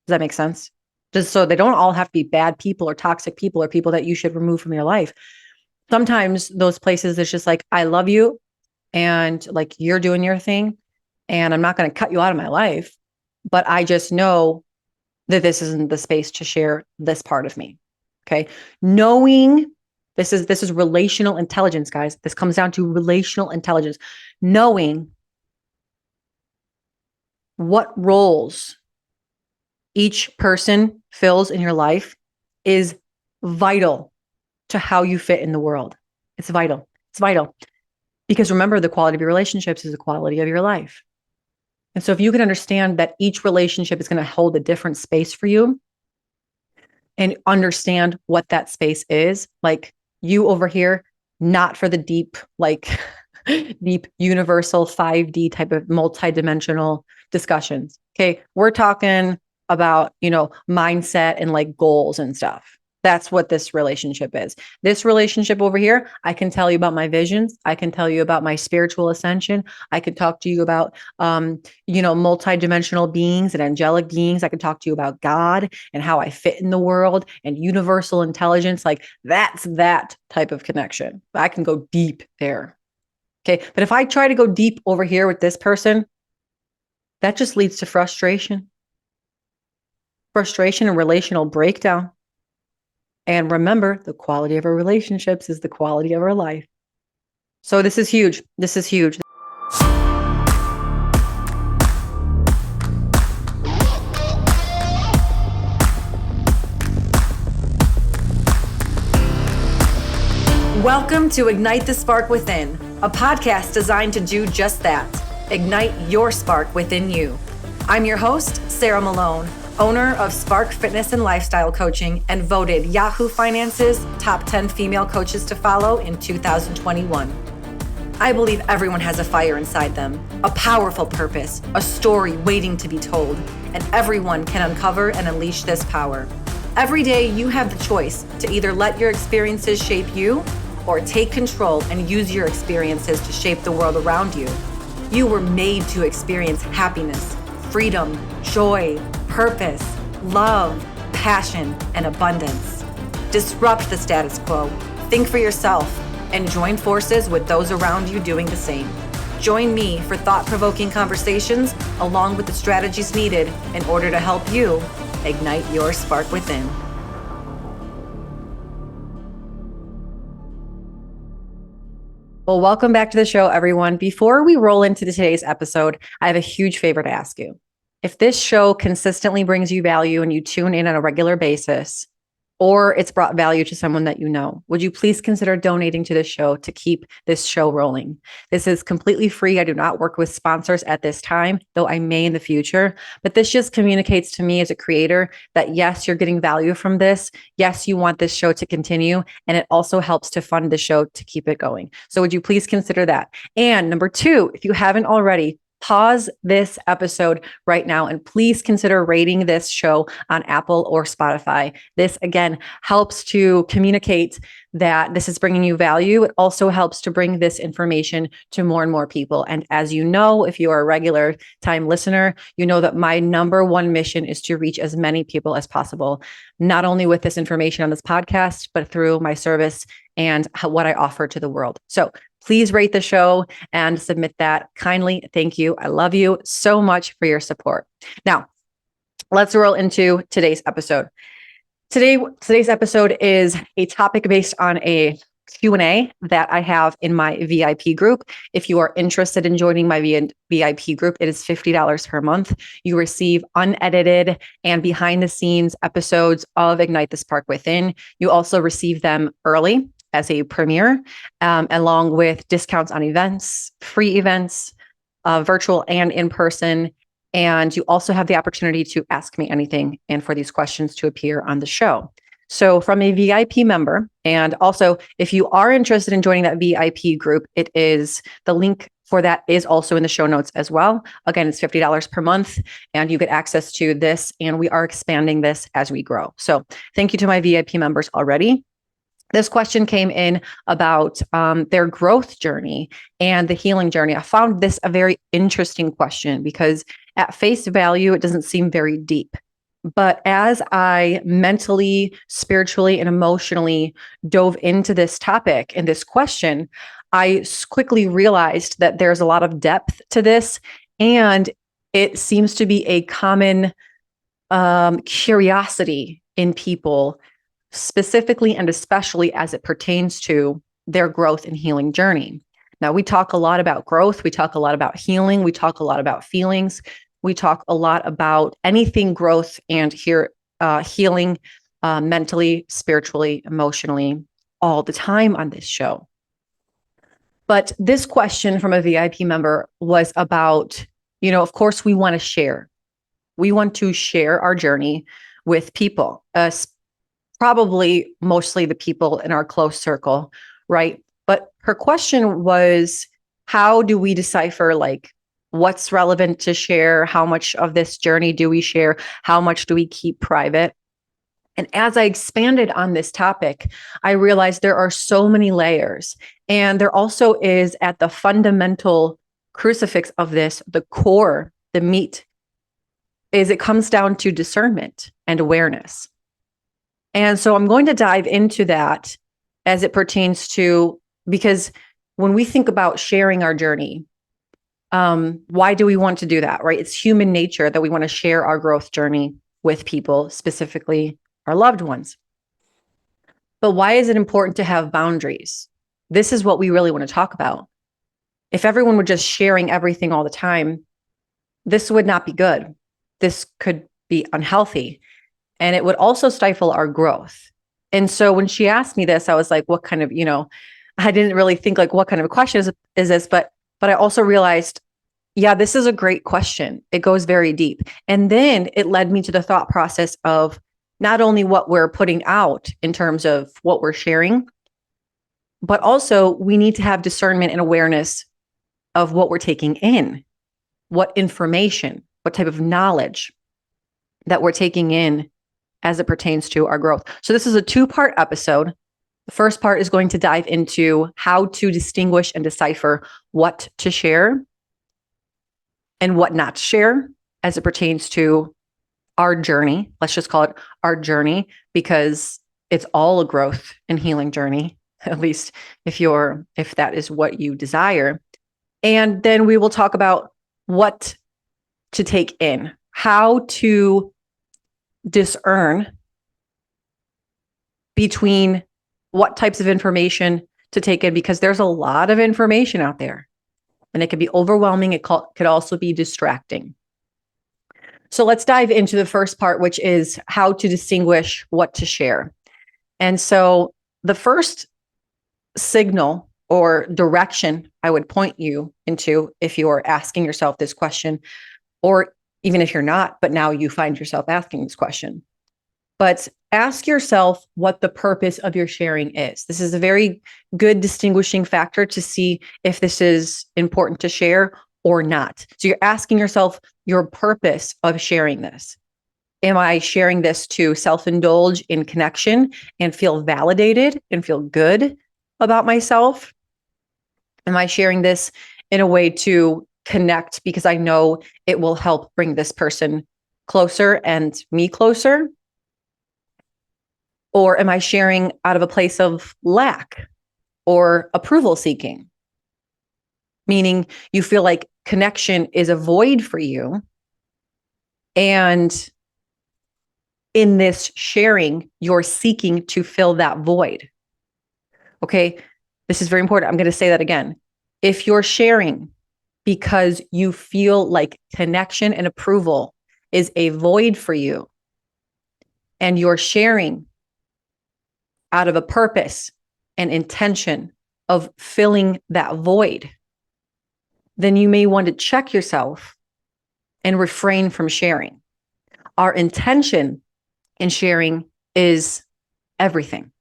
Does that make sense? Just so they don't all have to be bad people or toxic people or people that you should remove from your life. Sometimes those places, it's just like, I love you and like you're doing your thing and I'm not going to cut you out of my life, but I just know that this isn't the space to share this part of me. Okay. Knowing this is relational intelligence, guys. This comes down to relational intelligence. Knowing what roles each person fills in your life is vital to how you fit in the world. It's vital. It's vital. Because remember, the quality of your relationships is the quality of your life. And so if you can understand that each relationship is going to hold a different space for you and understand what that space is, like you over here, not for the deep, like deep universal 5D type of multidimensional discussions. Okay. We're talking about, mindset and like goals and stuff. That's what this relationship is. This relationship over here, I can tell you about my visions. I can tell you about my spiritual ascension. I could talk to you about, multidimensional beings and angelic beings. I could talk to you about God and how I fit in the world and universal intelligence. Like that's that type of connection. I can go deep there. Okay. But if I try to go deep over here with this person, that just leads to frustration and relational breakdown. And remember, the quality of our relationships is the quality of our life. So this is huge. This is huge. Welcome to Ignite the Spark Within, a podcast designed to do just that. Ignite your spark within you. I'm your host, Sarah Malone, owner of Spark Fitness and Lifestyle Coaching and voted Yahoo Finance's top 10 female coaches to follow in 2021. I believe everyone has a fire inside them, a powerful purpose, a story waiting to be told, and everyone can uncover and unleash this power. Every day you have the choice to either let your experiences shape you or take control and use your experiences to shape the world around you. You were made to experience happiness, freedom, joy, purpose, love, passion, and abundance. Disrupt the status quo, think for yourself, and join forces with those around you doing the same. Join me for thought-provoking conversations along with the strategies needed in order to help you ignite your spark within. Well, welcome back to the show, everyone. Before we roll into today's episode, I have a huge favor to ask you. If this show consistently brings you value and you tune in on a regular basis, or it's brought value to someone that you know, would you please consider donating to this show to keep this show rolling? This is completely free. I do not work with sponsors at this time, though I may in the future. But this just communicates to me as a creator that yes, you're getting value from this. Yes, you want this show to continue. And it also helps to fund the show to keep it going. So would you please consider that? And number two, if you haven't already, pause this episode right now and please consider rating this show on Apple or Spotify. This, again, helps to communicate that this is bringing you value. It also helps to bring this information to more and more people. And as you know, if you are a regular time listener, you know that my number one mission is to reach as many people as possible, not only with this information on this podcast, but through my service and what I offer to the world. So please rate the show and submit that kindly. Thank you. I love you so much for your support. Now, let's roll into today's episode. Today's episode is a topic based on a Q&A that I have in my VIP group. If you are interested in joining my VIP group, it is $50 per month. You receive unedited and behind the scenes episodes of Ignite the Spark Within. You also receive them early as a premiere, along with discounts on events, free events, virtual and in person. And you also have the opportunity to ask me anything and for these questions to appear on the show. So from a VIP member, and also if you are interested in joining that VIP group, the link for that is also in the show notes as well. Again, it's $50 per month and you get access to this, and we are expanding this as we grow. So thank you to my VIP members already. This question came in about their growth journey and the healing journey. I found this a very interesting question because at face value, it doesn't seem very deep. But as I mentally, spiritually, and emotionally dove into this topic and this question, I quickly realized that there's a lot of depth to this, and it seems to be a common curiosity in people, specifically and especially as it pertains to their growth and healing journey. Now, we talk a lot about growth, we talk a lot about healing, we talk a lot about feelings, we talk a lot about anything growth and healing mentally, spiritually, emotionally, all the time on this show. But this question from a VIP member was about, of course, we want to share. We want to share our journey with people, probably mostly the people in our close circle, right? But her question was, how do we decipher like what's relevant to share? How much of this journey do we share? How much do we keep private? And as I expanded on this topic, I realized there are so many layers. And there also is at the fundamental crucifix of this, the core, the meat, is it comes down to discernment and awareness. And so I'm going to dive into that as it pertains to, because when we think about sharing our journey, why do we want to do that, right? It's human nature that we want to share our growth journey with people, specifically our loved ones. But why is it important to have boundaries? This is what we really want to talk about. If everyone were just sharing everything all the time, this would not be good. This could be unhealthy. And it would also stifle our growth. And so when she asked me this, I was like, what kind of, I didn't really think like, what kind of a question is this? But I also realized, yeah, this is a great question. It goes very deep. And then it led me to the thought process of not only what we're putting out in terms of what we're sharing, but also we need to have discernment and awareness of what we're taking in, what information, what type of knowledge that we're taking in as it pertains to our growth. So this is a 2-part episode. The first part is going to dive into how to distinguish and decipher what to share and what not to share as it pertains to our journey. Let's just call it our journey, because it's all a growth and healing journey, at least if that is what you desire. And then we will talk about what to take in, how to discern between what types of information to take in, because there's a lot of information out there and it can be overwhelming. It could also be distracting. So let's dive into the first part, which is how to distinguish what to share. And so the first signal or direction I would point you into, if you're asking yourself this question, or even if you're not, but now you find yourself asking this question, but ask yourself what the purpose of your sharing is. This is a very good distinguishing factor to see if this is important to share or not. So you're asking yourself your purpose of sharing this. Am I sharing this to self-indulge in connection and feel validated and feel good about myself? Am I sharing this in a way to connect because I know it will help bring this person closer and me closer? Or am I sharing out of a place of lack or approval seeking? Meaning you feel like connection is a void for you. And in this sharing, you're seeking to fill that void. Okay, this is very important. I'm going to say that again. If you're sharing because you feel like connection and approval is a void for you, and you're sharing out of a purpose and intention of filling that void, then you may want to check yourself and refrain from sharing. Our intention in sharing is everything.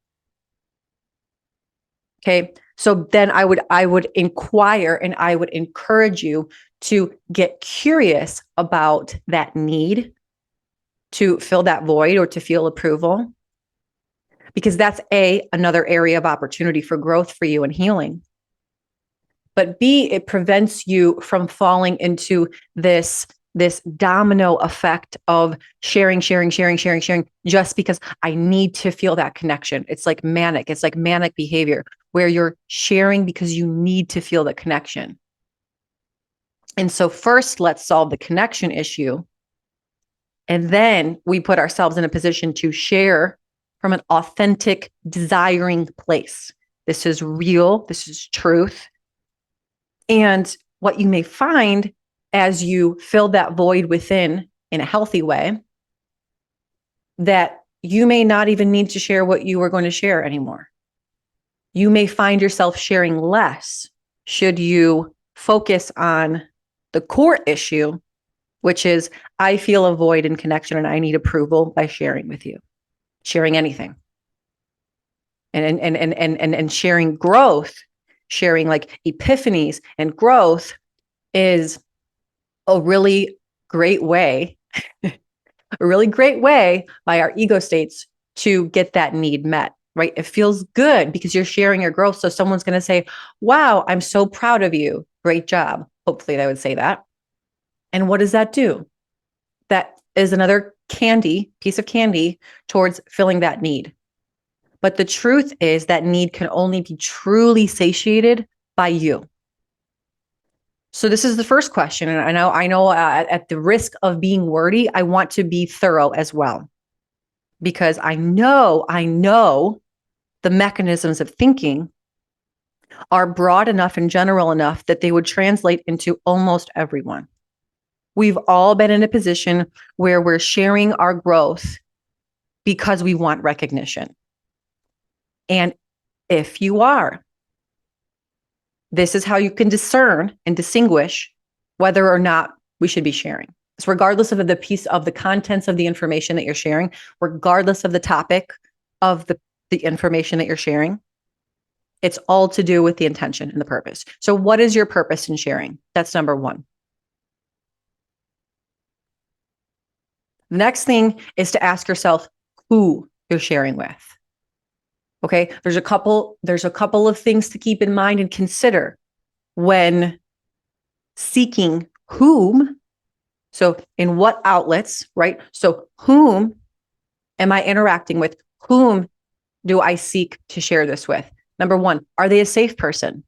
Okay, so then I would inquire and I would encourage you to get curious about that need to fill that void or to feel approval, because that's another area of opportunity for growth for you and healing. But B, it prevents you from falling into this this domino effect of sharing, just because I need to feel that connection. It's like manic. It's like manic behavior where you're sharing because you need to feel the connection. And so first, let's solve the connection issue. And then we put ourselves in a position to share from an authentic, desiring place. This is real. This is truth. And what you may find as you fill that void within in a healthy way, that you may not even need to share what you were going to share anymore. You may find yourself sharing less should you focus on the core issue, which is I feel a void in connection and I need approval by sharing with you, sharing anything. And sharing growth, sharing like epiphanies and growth is a really great way, a really great way by our ego states to get that need met, right? It feels good because you're sharing your growth. So someone's going to say, wow, I'm so proud of you. Great job. Hopefully they would say that. And what does that do? That is another piece of candy towards filling that need. But the truth is that need can only be truly satiated by you. So this is the first question. And I know at the risk of being wordy, I want to be thorough as well, because I know the mechanisms of thinking are broad enough and general enough that they would translate into almost everyone. We've all been in a position where we're sharing our growth because we want recognition. And if you are, this is how you can discern and distinguish whether or not we should be sharing. So regardless of the piece of the contents of the information that you're sharing, regardless of the topic of the information that you're sharing, it's all to do with the intention and the purpose. So what is your purpose in sharing? That's number one. The next thing is to ask yourself who you're sharing with. Okay, there's a couple of things to keep in mind and consider when seeking whom. So in what outlets, right? So whom am I interacting with? Whom do I seek to share this with? Number one, are they a safe person?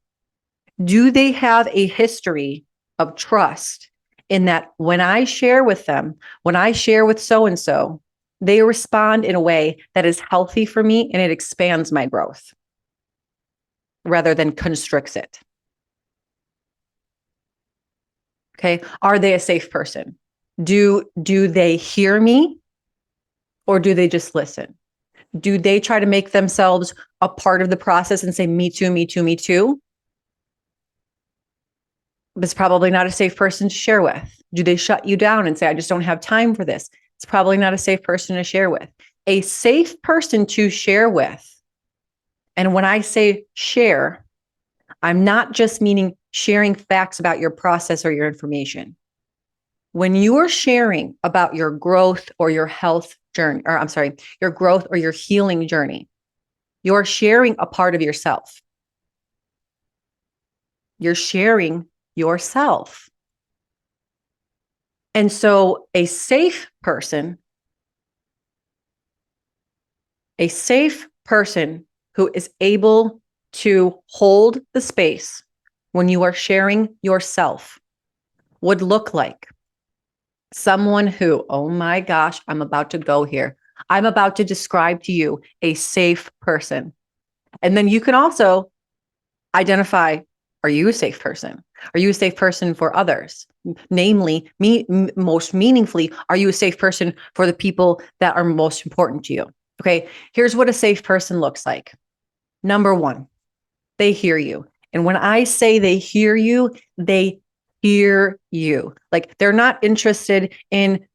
Do they have a history of trust in that when I share with them, when I share with so-and-so, they respond in a way that is healthy for me and it expands my growth rather than constricts it. Okay. Are they a safe person? Do they hear me or do they just listen? Do they try to make themselves a part of the process and say, me too, me too, me too? It's probably not a safe person to share with. Do they shut you down and say, I just don't have time for this? It's probably not a safe person to share with. A safe person to share with. And when I say share, I'm not just meaning sharing facts about your process or your information. When you are sharing about your growth or your health journey, or I'm sorry, your growth or your healing journey, you're sharing a part of yourself. You're sharing yourself. And so a safe person who is able to hold the space when you are sharing yourself would look like someone who, oh my gosh, I'm about to go here. I'm about to describe to you a safe person. And then you can also identify, are you a safe person? Are you a safe person for others? Namely, most meaningfully, are you a safe person for the people that are most important to you? Okay, here's what a safe person looks like. Number one, they hear you. And when I say they hear you, they hear you. Like they're not interested in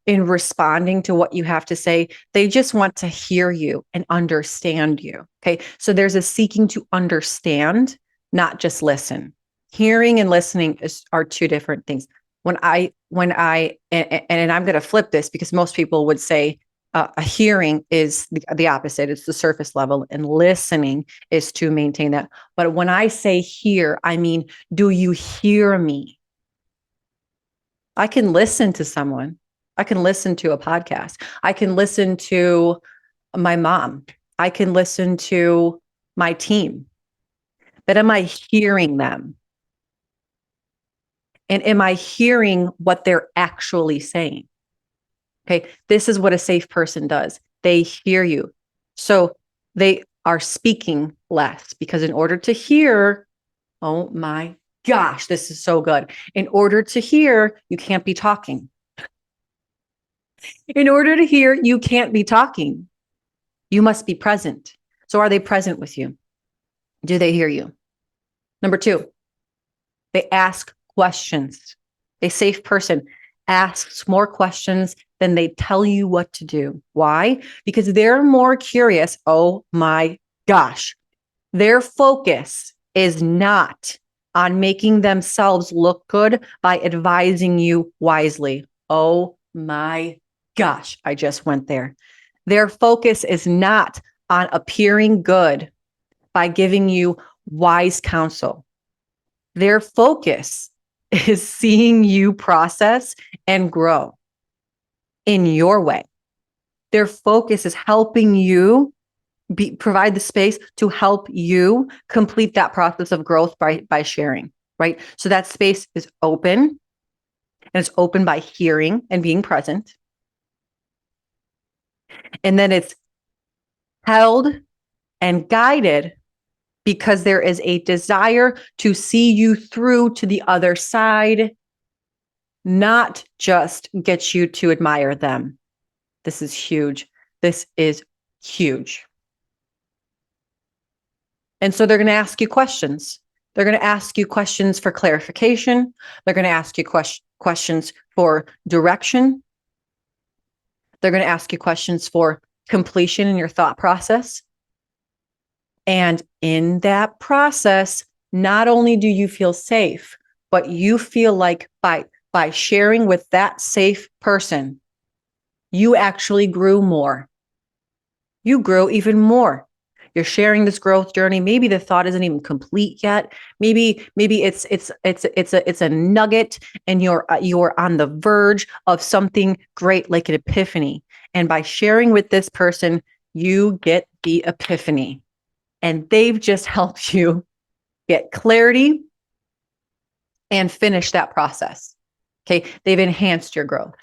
responding to what you have to say. They just want to hear you and understand you. Okay, so there's a seeking to understand, not just listen. Hearing and listening are two different things. When I and I'm going to flip this because most people would say a hearing is the opposite. It's the surface level, and listening is to maintain that. But when I say hear, I mean, do you hear me? I can listen to someone. I can listen to a podcast. I can listen to my mom. I can listen to my team. But am I hearing them? And am I hearing what they're actually saying? Okay, this is what a safe person does. They hear you. So they are speaking less, because in order to hear, oh my gosh, this is so good. In order to hear, you can't be talking. In order to hear, you can't be talking. You must be present. So are they present with you? Do they hear you? Number 2, they ask questions. A safe person asks more questions than they tell you what to do. Why? Because they're more curious. Oh my gosh. Their focus is not on making themselves look good by advising you wisely. Oh my gosh, I just went there. Their focus is not on appearing good by giving you wise counsel. Their focus is seeing you process and grow in your way. Their focus is helping you provide the space to help you complete that process of growth by sharing, right? So that space is open, and it's open by hearing and being present. And then it's held and guided because there is a desire to see you through to the other side, not just get you to admire them. This is huge. This is huge. And so they're going to ask you questions. They're going to ask you questions for clarification. They're going to ask you questions for direction. They're going to ask you questions for completion in your thought process. And in that process, not only do you feel safe, but you feel like by sharing with that safe person, you actually grew more. You grow even more. You're sharing this growth journey. Maybe the thought isn't even complete yet. Maybe it's a nugget, and you're on the verge of something great, like an epiphany. And by sharing with this person, you get the epiphany. And they've just helped you get clarity and finish that process. Okay. They've enhanced your growth.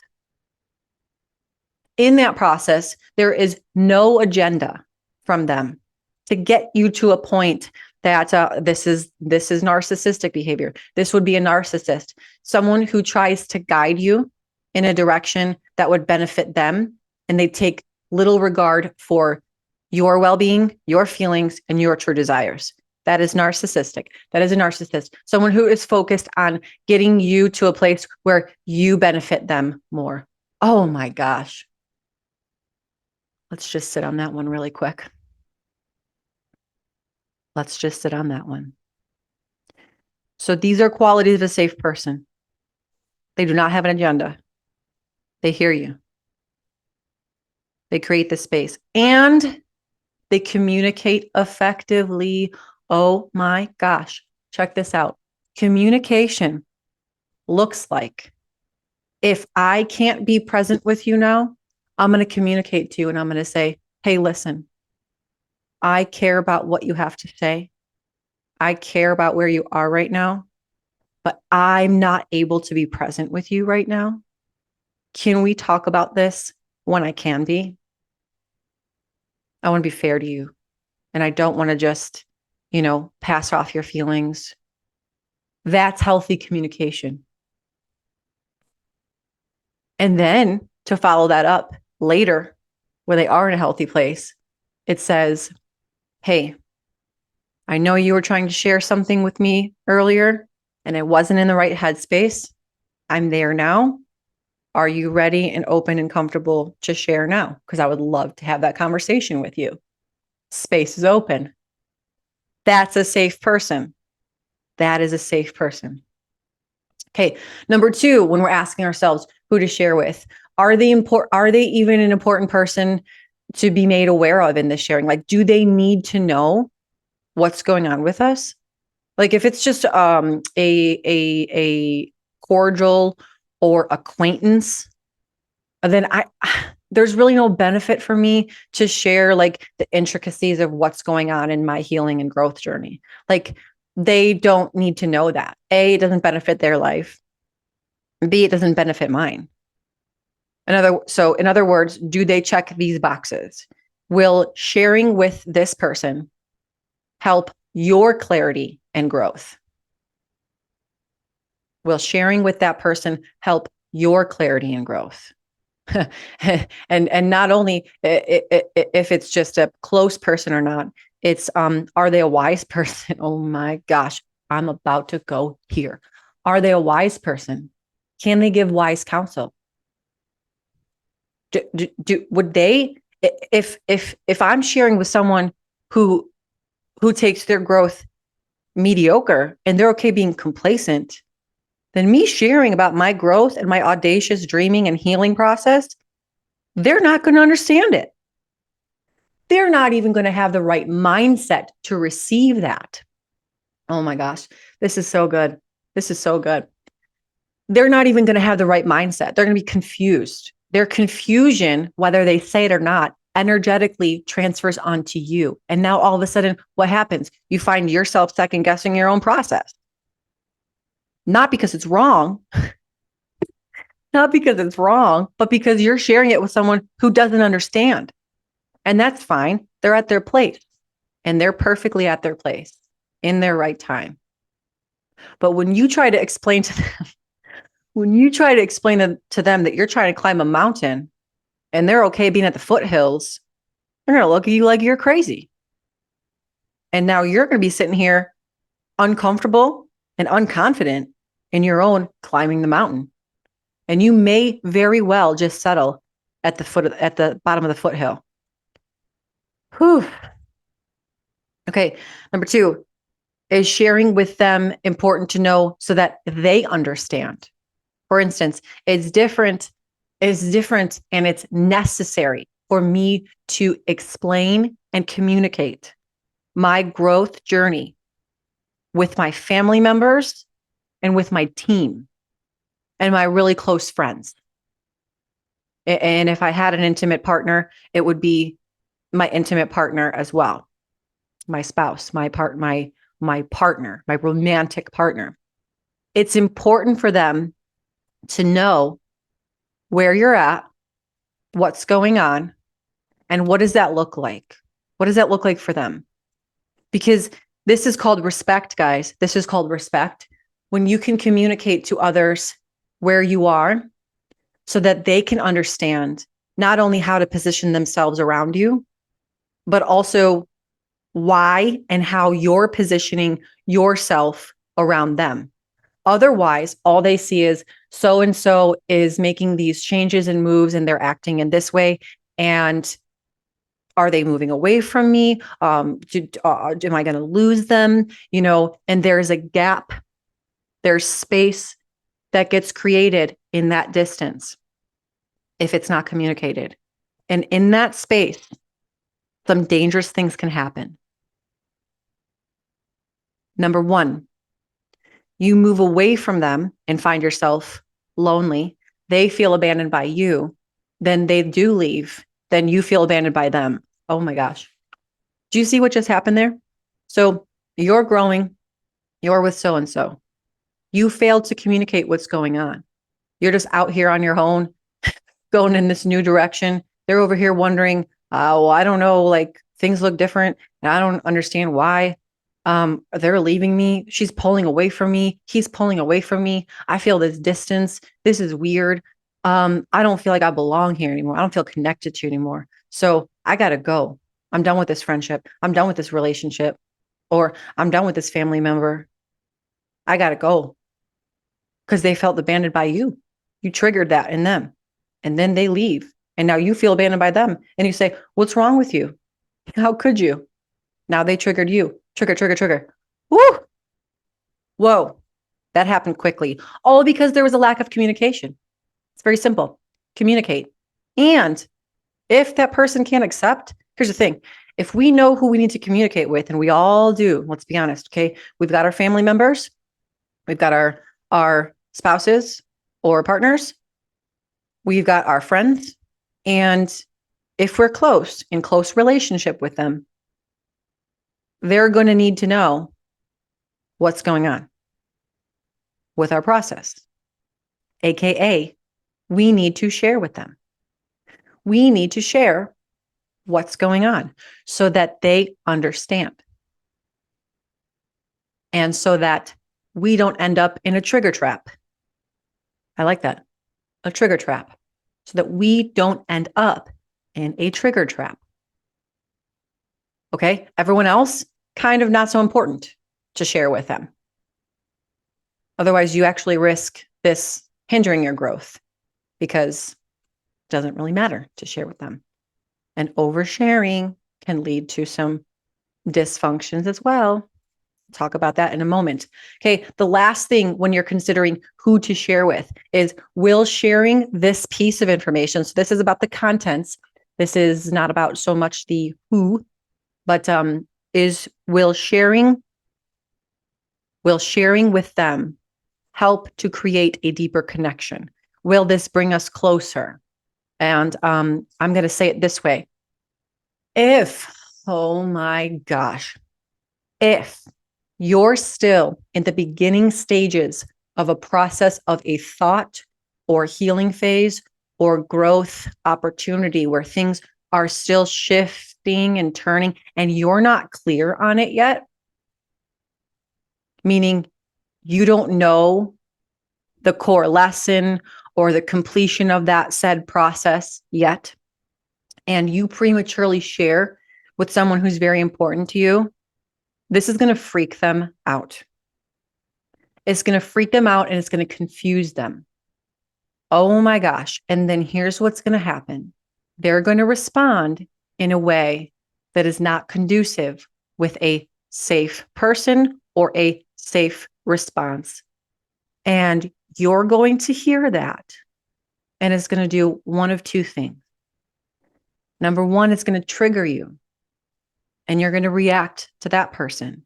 In that process, there is no agenda from them to get you to a point that this is narcissistic behavior. This would be a narcissist, someone who tries to guide you in a direction that would benefit them, and they take little regard for your well-being, your feelings, and your true desires. That is narcissistic. That is a narcissist, someone who is focused on getting you to a place where you benefit them more. Oh my gosh. Let's just sit on that one really quick. Let's just sit on that one. So these are qualities of a safe person. They do not have an agenda. They hear you. They create the space, and they communicate effectively. Oh my gosh. Check this out. Communication looks like, if I can't be present with you now, I'm going to communicate to you, and I'm going to say, hey, listen, I care about what you have to say. I care about where you are right now, but I'm not able to be present with you right now. Can we talk about this when I can be? I want to be fair to you. And I don't want to just, pass off your feelings. That's healthy communication. And then to follow that up later, where they are in a healthy place, it says, hey, I know you were trying to share something with me earlier, and it wasn't in the right headspace. I'm there now. Are you ready and open and comfortable to share now? Because I would love to have that conversation with you. Space is open. That's a safe person. That is a safe person. Okay. Number 2, when we're asking ourselves who to share with, are they even an important person to be made aware of in this sharing? Like, do they need to know what's going on with us? Like, if it's just a cordial or acquaintance, then there's really no benefit for me to share like the intricacies of what's going on in my healing and growth journey. Like they don't need to know that. A, it doesn't benefit their life. B, it doesn't benefit mine. In other words, do they check these boxes? Will sharing with this person help your clarity and growth? Will sharing with that person help your clarity and growth? and not only if it's just a close person or not, it's are they a wise person? Oh my gosh, I'm about to go here. Are they a wise person? Can they give wise counsel? Would they, if I'm sharing with someone who takes their growth mediocre and they're okay being complacent, then me sharing about my growth and my audacious dreaming and healing process, they're not going to understand it. They're not even going to have the right mindset to receive that. Oh my gosh, this is so good. This is so good. They're not even going to have the right mindset. They're going to be confused. Their confusion, whether they say it or not, energetically transfers onto you. And now all of a sudden, what happens? You find yourself second guessing your own process. Not because it's wrong, not because it's wrong, but because you're sharing it with someone who doesn't understand. And that's fine. They're at their place and they're perfectly at their place in their right time. But when you try to explain to them, to them that you're trying to climb a mountain and they're okay being at the foothills, they're going to look at you like you're crazy. And now you're going to be sitting here uncomfortable and unconfident in your own climbing the mountain. And you may very well just settle at the bottom of the foothill. Whew. Okay. Number 2, is sharing with them important to know so that they understand? For instance, it's different and it's necessary for me to explain and communicate my growth journey with my family members and with my team and my really close friends. And if I had an intimate partner, it would be my intimate partner as well. My spouse, my partner, my romantic partner. It's important for them to know where you're at, what's going on, and what does that look like? What does that look like for them? Because this is called respect, guys. This is called respect. When you can communicate to others where you are so that they can understand not only how to position themselves around you, but also why and how you're positioning yourself around them. Otherwise, all they see is so-and-so is making these changes and moves and they're acting in this way. And are they moving away from me? Am I going to lose them? And there's a gap. There's space that gets created in that distance if it's not communicated. And in that space, some dangerous things can happen. Number 1, you move away from them and find yourself lonely. They feel abandoned by you. Then they do leave. Then you feel abandoned by them. Oh my gosh. Do you see what just happened there? So you're growing. You're with so-and-so. You failed to communicate what's going on. You're just out here on your own, going in this new direction. They're over here wondering, well, I don't know, like things look different and I don't understand why. They're leaving me. She's pulling away from me. He's pulling away from me. I feel this distance. This is weird. I don't feel like I belong here anymore. I don't feel connected to you anymore. So I got to go. I'm done with this friendship. I'm done with this relationship, or I'm done with this family member. I got to go because they felt abandoned by you. You triggered that in them and then they leave. And now you feel abandoned by them and you say, what's wrong with you? How could you? Now they triggered you. Trigger. Woo! Whoa. That happened quickly. All because there was a lack of communication. It's very simple. Communicate. And if that person can't accept, here's the thing. If we know who we need to communicate with, and we all do, let's be honest, okay? We've got our family members. We've got our spouses. or partners. We've got our friends. And if we're close, in close relationship with them, they're going to need to know what's going on with our process. AKA, we need to share with them. We need to share what's going on so that they understand. And so that we don't end up in a trigger trap. I like that. A trigger trap. So that we don't end up in a trigger trap. Okay. Everyone else, kind of not so important to share with them. Otherwise, you actually risk this hindering your growth because it doesn't really matter to share with them. And oversharing can lead to some dysfunctions as well. Talk about that in a moment. Okay. The last thing when you're considering who to share with is, will sharing this piece of information, so this is about the contents. This is not about so much the who, but will sharing with them help to create a deeper connection? Will this bring us closer? And I'm going to say it this way. Oh my gosh, if you're still in the beginning stages of a process of a thought or healing phase or growth opportunity where things are still shifting and turning and you're not clear on it yet, meaning you don't know the core lesson or the completion of that said process yet, and you prematurely share with someone who's very important to you, this is going to freak them out. It's going to freak them out and it's going to confuse them. Oh my gosh. And then here's what's going to happen. They're going to respond in a way that is not conducive with a safe person or a safe response. And you're going to hear that. And it's going to do one of two things. Number one, it's going to trigger you. And you're going to react to that person.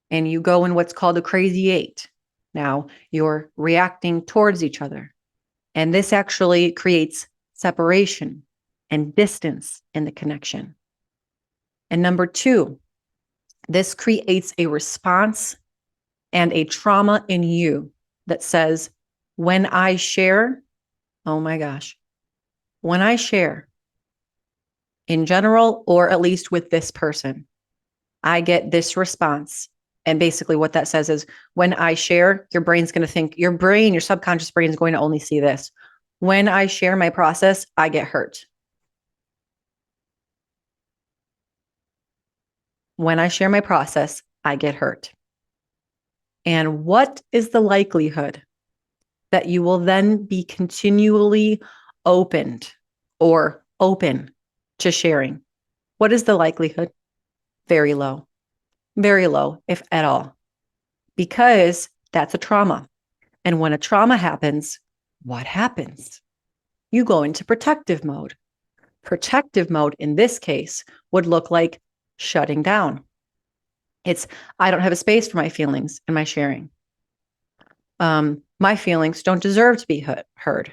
And you go in what's called a crazy eight. Now you're reacting towards each other. And this actually creates separation and distance in the connection. And number two, this creates a response and a trauma in you that says, when I share, oh my gosh, when I share in general, or at least with this person, I get this response. And basically what that says is, when I share, your brain's going to think, your subconscious brain is going to only see this. When I share my process, I get hurt. When I share my process, I get hurt. And what is the likelihood that you will then be continually open to sharing? What is the likelihood? Very low, if at all, because that's a trauma. And when a trauma happens, what happens? You go into protective mode. Protective mode in this case would look like shutting down. It's, I don't have a space for my feelings and my sharing. My feelings don't deserve to be heard.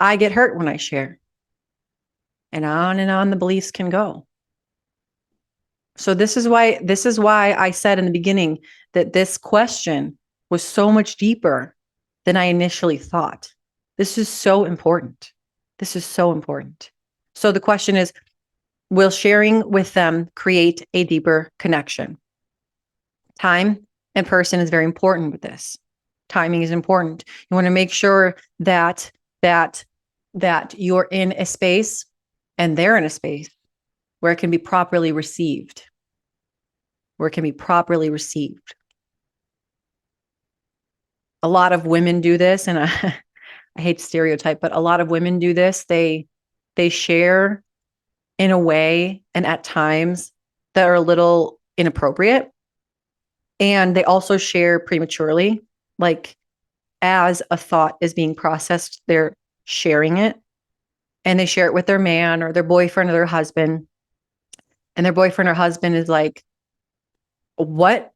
I get hurt when I share. And on the beliefs can go. So this is why I said in the beginning that this question was so much deeper than I initially thought. This is so important. This is so important. So the question is, will sharing with them create a deeper connection? Time and person is very important with this. Timing is important. You want to make sure that you're in a space and they're in a space where it can be properly received. A lot of women do this, and I hate to stereotype, but a lot of women do this. They share in a way and at times that are a little inappropriate. And they also share prematurely, like as a thought is being processed, they're sharing it. And they share it with their man or their boyfriend or their husband. And their boyfriend or husband is like, what?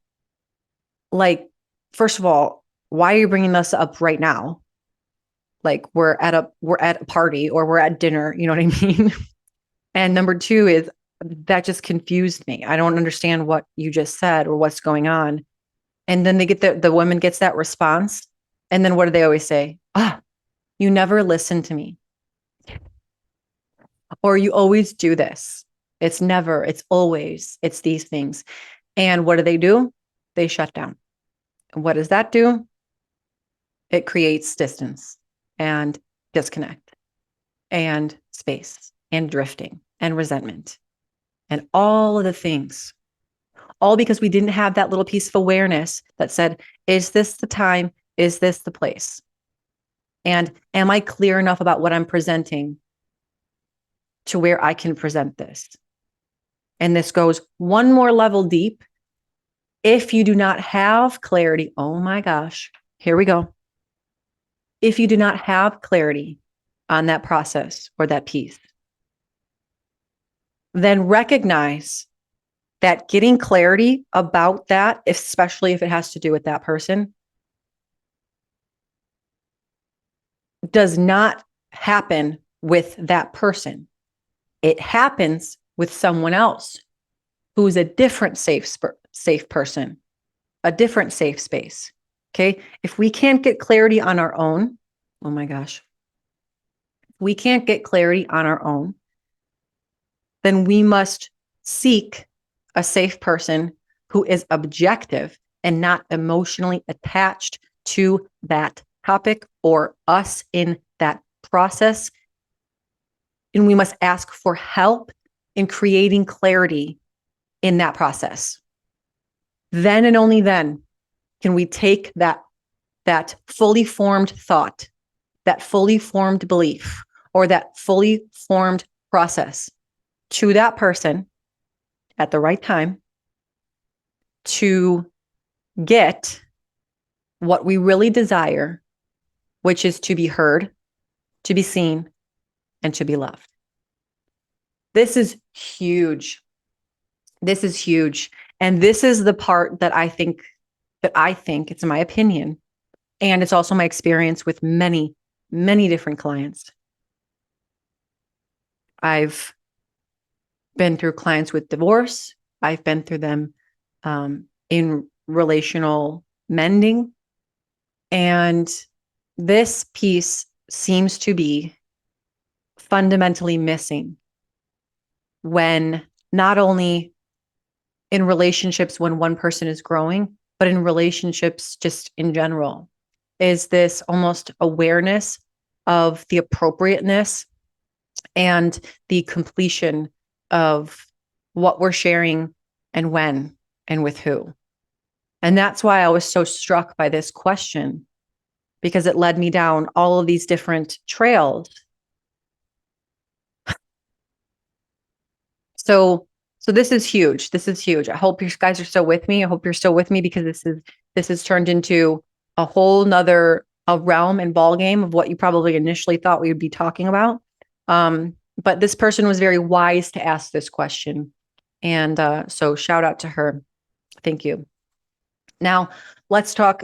Like, first of all, why are you bringing this up right now? like we're at a party or we're at dinner, you know what I mean? And number two is that just confused me. I don't understand what you just said or what's going on. And then they get the woman gets that response. And then what do they always say? Ah, you never listen to me. Or you always do this. It's never, it's always, it's these things. And what do? They shut down. And what does that do? It creates distance and disconnect and space and drifting and resentment and all of the things. All because we didn't have that little piece of awareness that said, is this the time? Is this the place? And am I clear enough about what I'm presenting to where I can present this? And this goes one more level deep. If you do not have clarity, oh my gosh, here we go. If you do not have clarity on that process or that piece, then recognize that getting clarity about that, especially if it has to do with that person, does not happen with that person. It happens with someone else who's a different safe person, a different safe space. Okay. If we can't get clarity on our own, oh my gosh, we can't get clarity on our own, then we must seek a safe person who is objective and not emotionally attached to that topic or us in that process. And we must ask for help in creating clarity in that process. Then and only then can we take that fully formed thought, that fully formed belief, or that fully formed process to that person at the right time to get what we really desire, which is to be heard, to be seen, and to be loved. This is huge. This is huge. And this is the part that I think it's my opinion. And it's also my experience with many, many different clients. I've been through clients with divorce. I've been through them in relational mending. And this piece seems to be fundamentally missing when not only in relationships when one person is growing, but in relationships just in general, is this almost awareness of the appropriateness and the completion of what we're sharing and when and with who. And that's why I was so struck by this question, because it led me down all of these different trails. So this is huge. This is huge. I hope you guys are still with me. I hope you're still with me, because this has turned into a whole nother realm and ball game of what you probably initially thought we would be talking about. But this person was very wise to ask this question. And so shout out to her. Thank you. Now, let's talk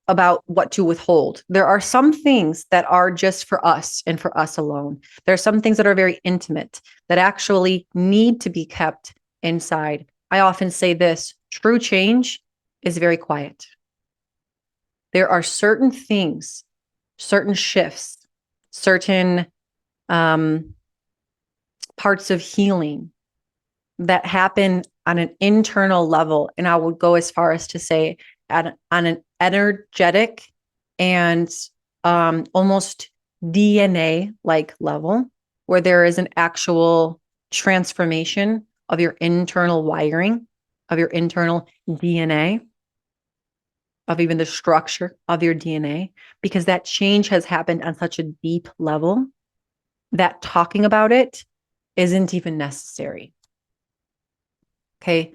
about what to withhold. There are some things that are just for us and for us alone. There are some things that are very intimate that actually need to be kept inside. I often say this: true change is very quiet. There are certain things, certain shifts, certain parts of healing that happen on an internal level. And I would go as far as to say on an energetic and almost DNA-like level, where there is an actual transformation of your internal wiring, of your internal DNA, of even the structure of your DNA, because that change has happened on such a deep level that talking about it isn't even necessary. Okay.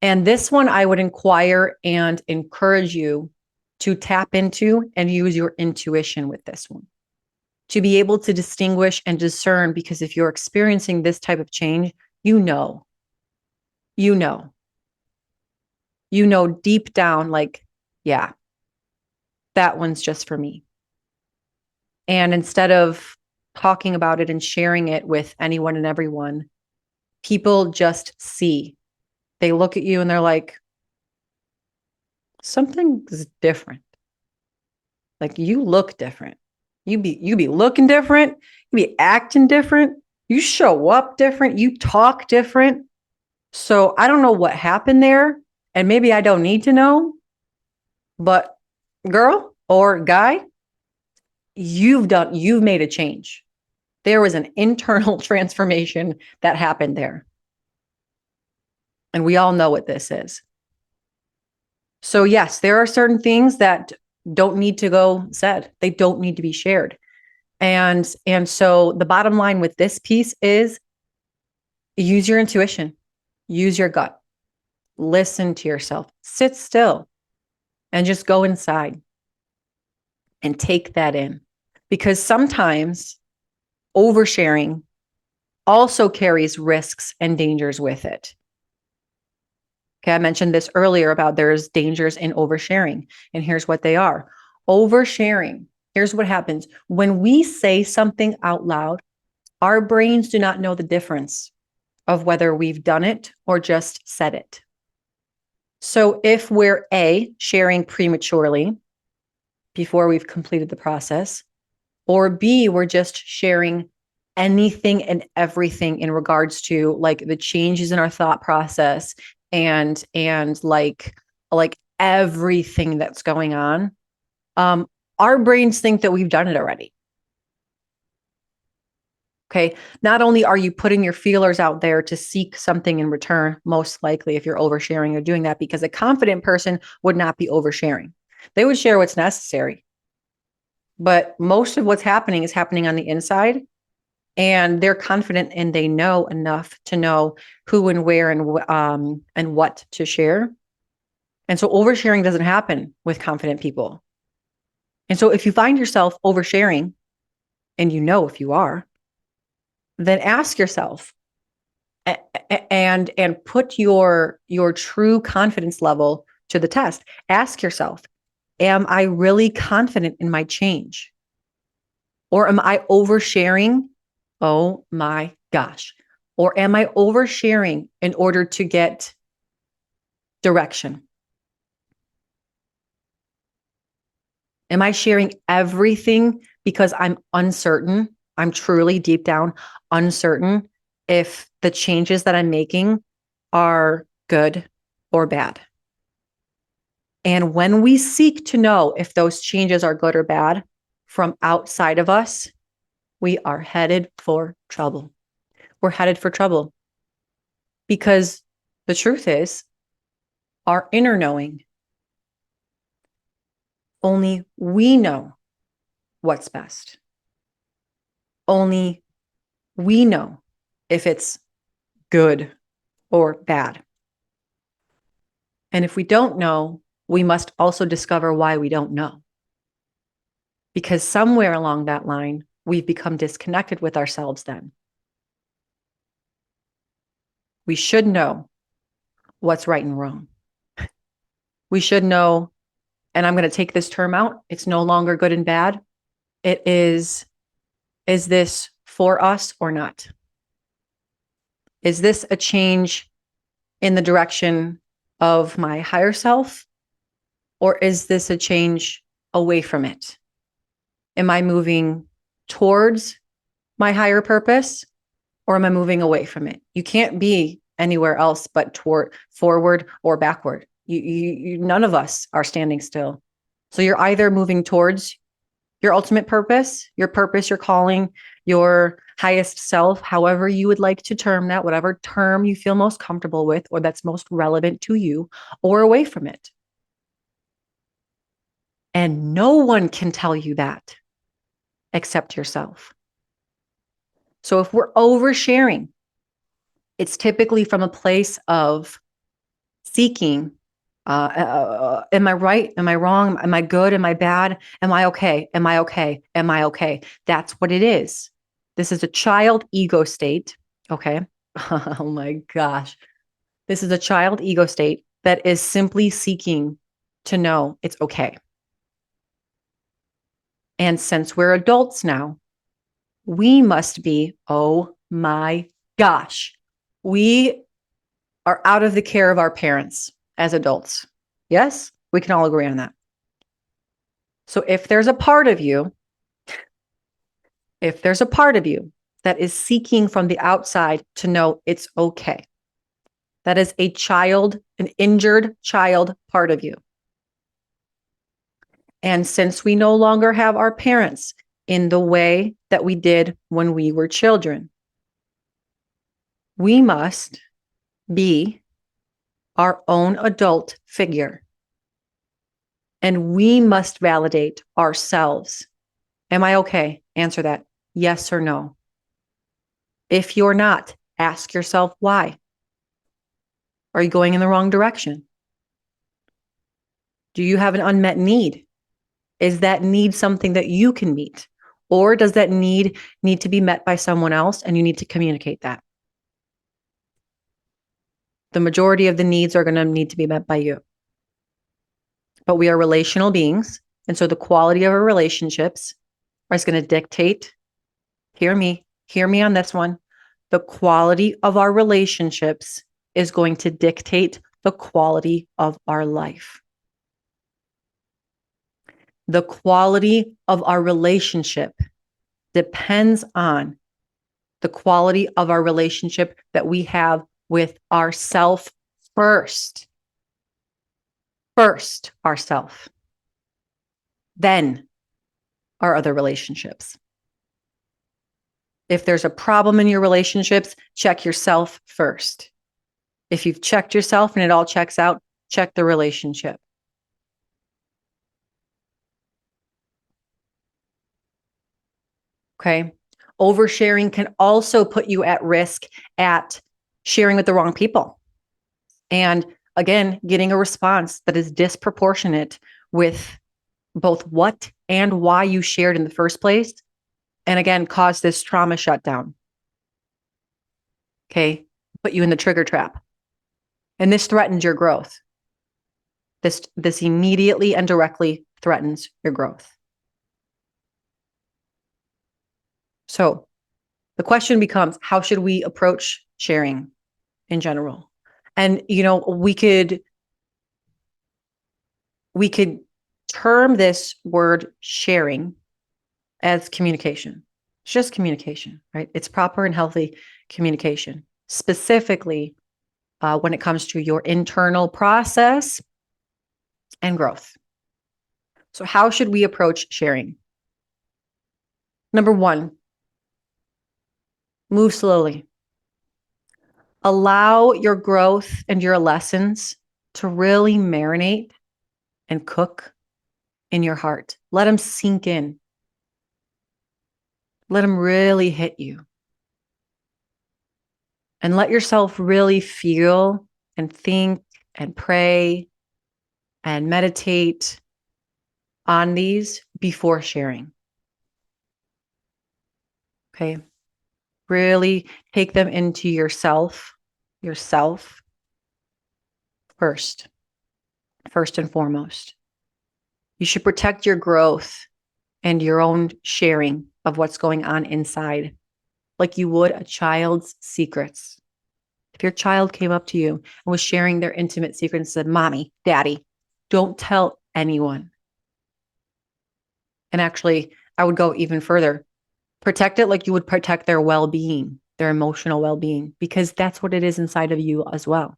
And this one, I would inquire and encourage you to tap into and use your intuition with this one, to be able to distinguish and discern, because if you're experiencing this type of change, you know deep down, like, yeah, that one's just for me. And instead of talking about it and sharing it with anyone and everyone, people just see. They look at you and they're like, something's different. Like, you look different. You be looking different. You be acting different. You show up different. You talk different. So I don't know what happened there. And maybe I don't need to know. But girl or guy, you've made a change. There was an internal transformation that happened there. And we all know what this is. So yes, there are certain things that don't need to go said. They don't need to be shared. And so the bottom line with this piece is use your intuition, use your gut, listen to yourself, sit still and just go inside and take that in. Because sometimes oversharing also carries risks and dangers with it. Okay, I mentioned this earlier about there's dangers in oversharing, and here's what they are. Oversharing, here's what happens. When we say something out loud, our brains do not know the difference of whether we've done it or just said it. So if we're sharing prematurely before we've completed the process, or B, we're just sharing anything and everything in regards to like the changes in our thought process and like everything that's going on, our brains think that we've done it already. Okay. Not only are you putting your feelers out there to seek something in return, most likely if you're oversharing, you're doing that because a confident person would not be oversharing. They would share what's necessary. But most of what's happening is happening on the inside. And they're confident and they know enough to know who and where and what to share. And so oversharing doesn't happen with confident people. And so if you find yourself oversharing, and you know if you are, then ask yourself and put your true confidence level to the test. Ask yourself, am I really confident in my change? Or am I oversharing? Oh my gosh. Or am I oversharing in order to get direction? Am I sharing everything because I'm uncertain? I'm truly deep down uncertain if the changes that I'm making are good or bad. And when we seek to know if those changes are good or bad from outside of us, we are headed for trouble. We're headed for trouble because the truth is, our inner knowing, only we know what's best. Only we know if it's good or bad. And if we don't know, we must also discover why we don't know. Because somewhere along that line, we've become disconnected with ourselves then. We should know what's right and wrong. We should know, and I'm going to take this term out, it's no longer good and bad. It is this for us or not? Is this a change in the direction of my higher self? Or is this a change away from it? Am I moving towards my higher purpose or am I moving away from it? You can't be anywhere else but toward forward or backward. None of us are standing still. So you're either moving towards your ultimate purpose, your calling, your highest self, however you would like to term that, whatever term you feel most comfortable with or that's most relevant to you, or away from it. And no one can tell you that except yourself. So if we're oversharing, it's typically from a place of seeking, am I right? Am I wrong? Am I good? Am I bad? Am I okay? Am I okay? Am I okay? That's what it is. This is a child ego state. Okay. Oh my gosh. This is a child ego state that is simply seeking to know it's okay. And since we're adults now, we must be, oh my gosh, we are out of the care of our parents as adults. Yes, we can all agree on that. So if there's a part of you that is seeking from the outside to know it's okay, that is a child, an injured child part of you. And since we no longer have our parents in the way that we did when we were children, we must be our own adult figure. And we must validate ourselves. Am I okay? Answer that yes or no. If you're not, ask yourself why. Are you going in the wrong direction? Do you have an unmet need? Is that need something that you can meet? Or does that need to be met by someone else and you need to communicate that? The majority of the needs are going to need to be met by you. But we are relational beings. And so the quality of our relationships is going to dictate, hear me on this one. The quality of our relationships is going to dictate the quality of our life. The quality of our relationship depends on the quality of our relationship that we have with ourself first. First, ourself. Then our other relationships. If there's a problem in your relationships, check yourself first. If you've checked yourself and it all checks out, check the relationship. Okay. Oversharing can also put you at risk at sharing with the wrong people. And again, getting a response that is disproportionate with both what and why you shared in the first place. And again, cause this trauma shutdown. Okay. Put you in the trigger trap. And this threatens your growth. This immediately and directly threatens your growth. So the question becomes, how should we approach sharing in general? And, we could term this word sharing as communication. It's just communication, right? It's proper and healthy communication, specifically when it comes to your internal process and growth. So how should we approach sharing? Number one, move slowly. Allow your growth and your lessons to really marinate and cook in your heart. Let them sink in. Let them really hit you. And let yourself really feel and think and pray and meditate on these before sharing. Okay. Really take them into yourself first and foremost. You should protect your growth and your own sharing of what's going on inside, like you would a child's secrets. If your child came up to you and was sharing their intimate secrets and said, "Mommy, Daddy, don't tell anyone." And actually, I would go even further. Protect it like you would protect their well-being, their emotional well-being, because that's what it is inside of you as well.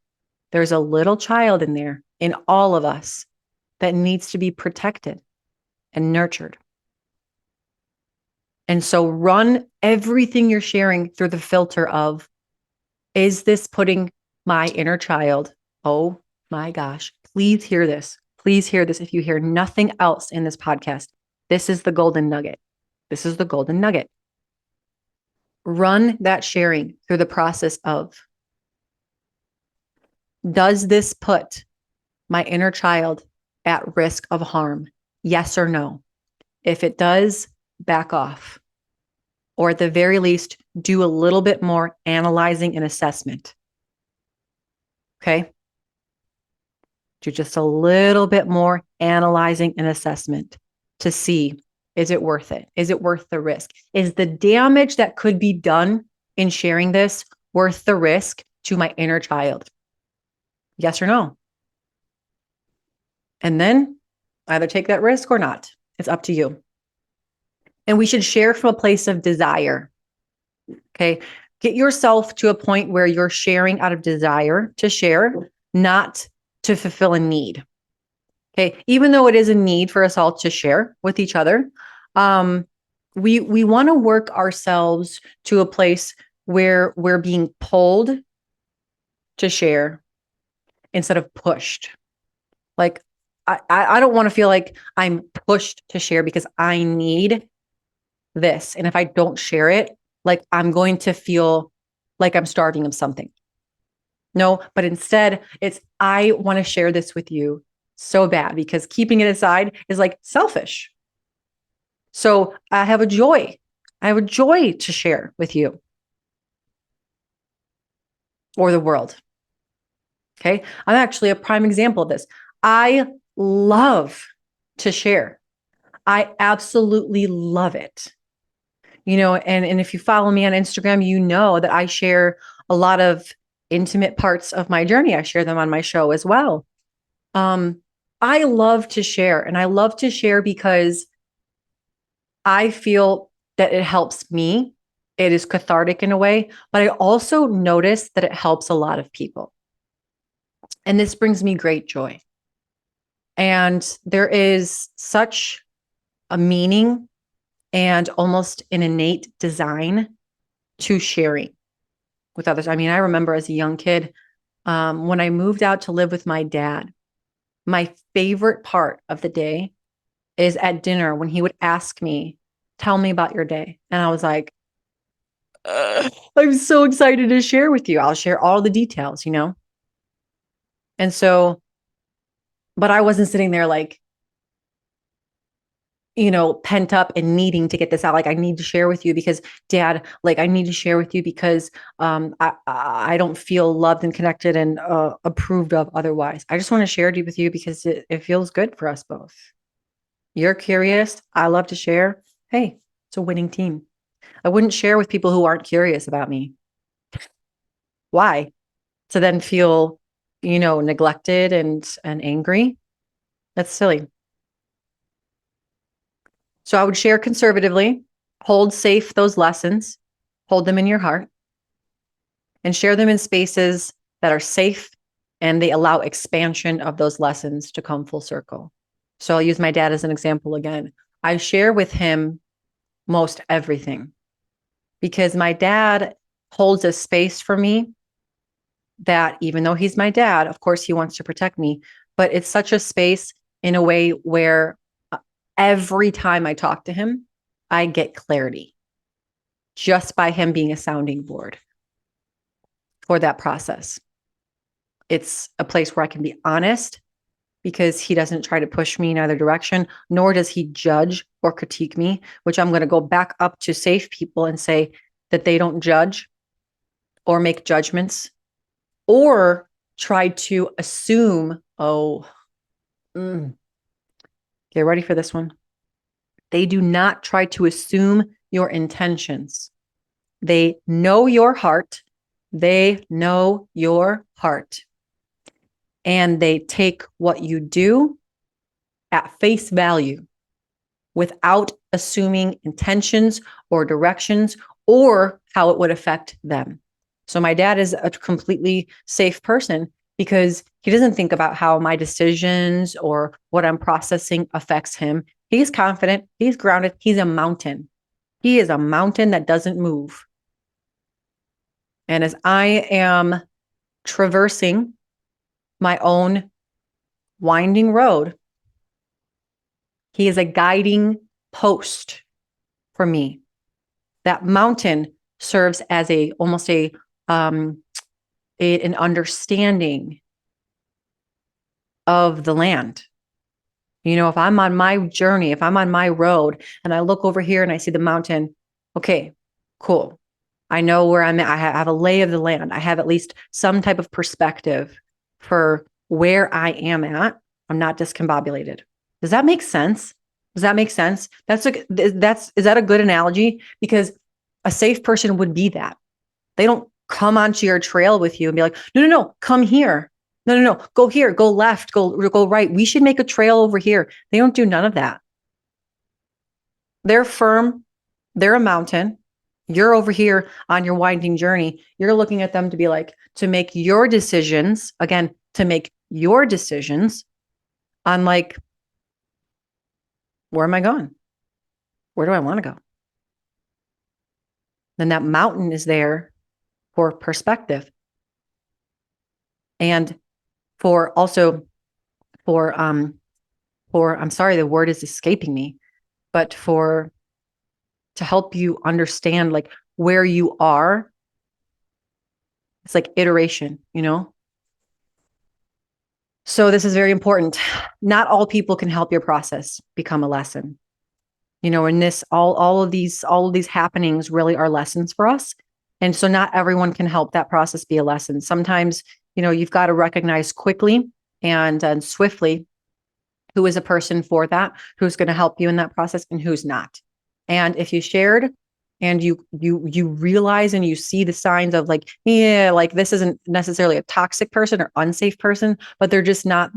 There's a little child in there, in all of us, that needs to be protected and nurtured. And so run everything you're sharing through the filter of, is this putting my inner child? Oh my gosh, please hear this. Please hear this. If you hear nothing else in this podcast, this is the golden nugget. This is the golden nugget. Run that sharing through the process of, does this put my inner child at risk of harm? Yes or no? If it does, back off. Or at the very least, do a little bit more analyzing and assessment. Okay? Do just a little bit more analyzing and assessment to see, Is it worth it? Is it worth the risk? Is the damage that could be done in sharing this worth the risk to my inner child? Yes or no? And then either take that risk or not. It's up to you. And we should share from a place of desire. Okay. Get yourself to a point where you're sharing out of desire to share, not to fulfill a need. Okay. Even though it is a need for us all to share with each other, we want to work ourselves to a place where we're being pulled to share instead of pushed. Like, I don't want to feel like I'm pushed to share because I need this. And if I don't share it, like I'm going to feel like I'm starving of something. No, but instead it's, I want to share this with you so bad because keeping it aside is like selfish. So I have a joy. I have a joy to share with you or the world. Okay. I'm actually a prime example of this. I love to share. I absolutely love it. And if you follow me on Instagram, you know that I share a lot of intimate parts of my journey. I share them on my show as well. I love to share, and I love to share because I feel that it helps me. It is cathartic in a way, but I also notice that it helps a lot of people. And this brings me great joy. And there is such a meaning and almost an innate design to sharing with others. I mean, I remember as a young kid, when I moved out to live with my dad, my favorite part of the day is at dinner when he would ask me, tell me about your day. And I was like, I'm so excited to share with you. I'll share all the details, And so, but I wasn't sitting there like, pent up and needing to get this out. Like, I need to share with you because dad, like, I need to share with you because I don't feel loved and connected and approved of otherwise. I just want to share it with you because it feels good for us both. You're curious. I love to share. Hey, it's a winning team. I wouldn't share with people who aren't curious about me. Why? To then feel, neglected and angry. That's silly. So I would share conservatively, hold safe those lessons, hold them in your heart, and share them in spaces that are safe and they allow expansion of those lessons to come full circle. So I'll use my dad as an example again. I share with him most everything because my dad holds a space for me that even though he's my dad, of course, he wants to protect me, but it's such a space in a way where every time I talk to him, I get clarity just by him being a sounding board for that process. It's a place where I can be honest because he doesn't try to push me in either direction, nor does he judge or critique me, which I'm going to go back up to safe people and say that they don't judge or make judgments or try to assume, get ready for this one. They do not try to assume your intentions. They know your heart. They know your heart. And they take what you do at face value without assuming intentions or directions or how it would affect them. So my dad is a completely safe person because he doesn't think about how my decisions or what I'm processing affects him. He's confident. He's grounded. He's a mountain. He is a mountain that doesn't move. And as I am traversing my own winding road, he is a guiding post for me. That mountain serves as almost an understanding of the land. If I'm on my journey, if I'm on my road and I look over here and I see the mountain, okay, cool. I know where I'm at. I have a lay of the land. I have at least some type of perspective for where I am at. I'm not discombobulated. Does that make sense? Does that make sense? Is that a good analogy? Because a safe person would be that. They don't come onto your trail with you and be like, no, come here. No, go here, go left, go right. We should make a trail over here. They don't do none of that. They're firm. They're a mountain. You're over here on your winding journey. You're looking at them to be like, to make your decisions, again, to make your decisions on like, where am I going? Where do I want to go? Then that mountain is there for perspective and for also for I'm sorry, the word is escaping me, but to help you understand like where you are. It's like iteration, So this is very important. Not all people can help your process become a lesson. And this all of these happenings really are lessons for us. And so not everyone can help that process be a lesson. Sometimes, you've got to recognize quickly and swiftly who is a person for that, who's going to help you in that process and who's not. And if you shared and you realize and you see the signs of like, yeah, like this isn't necessarily a toxic person or unsafe person, but they're just not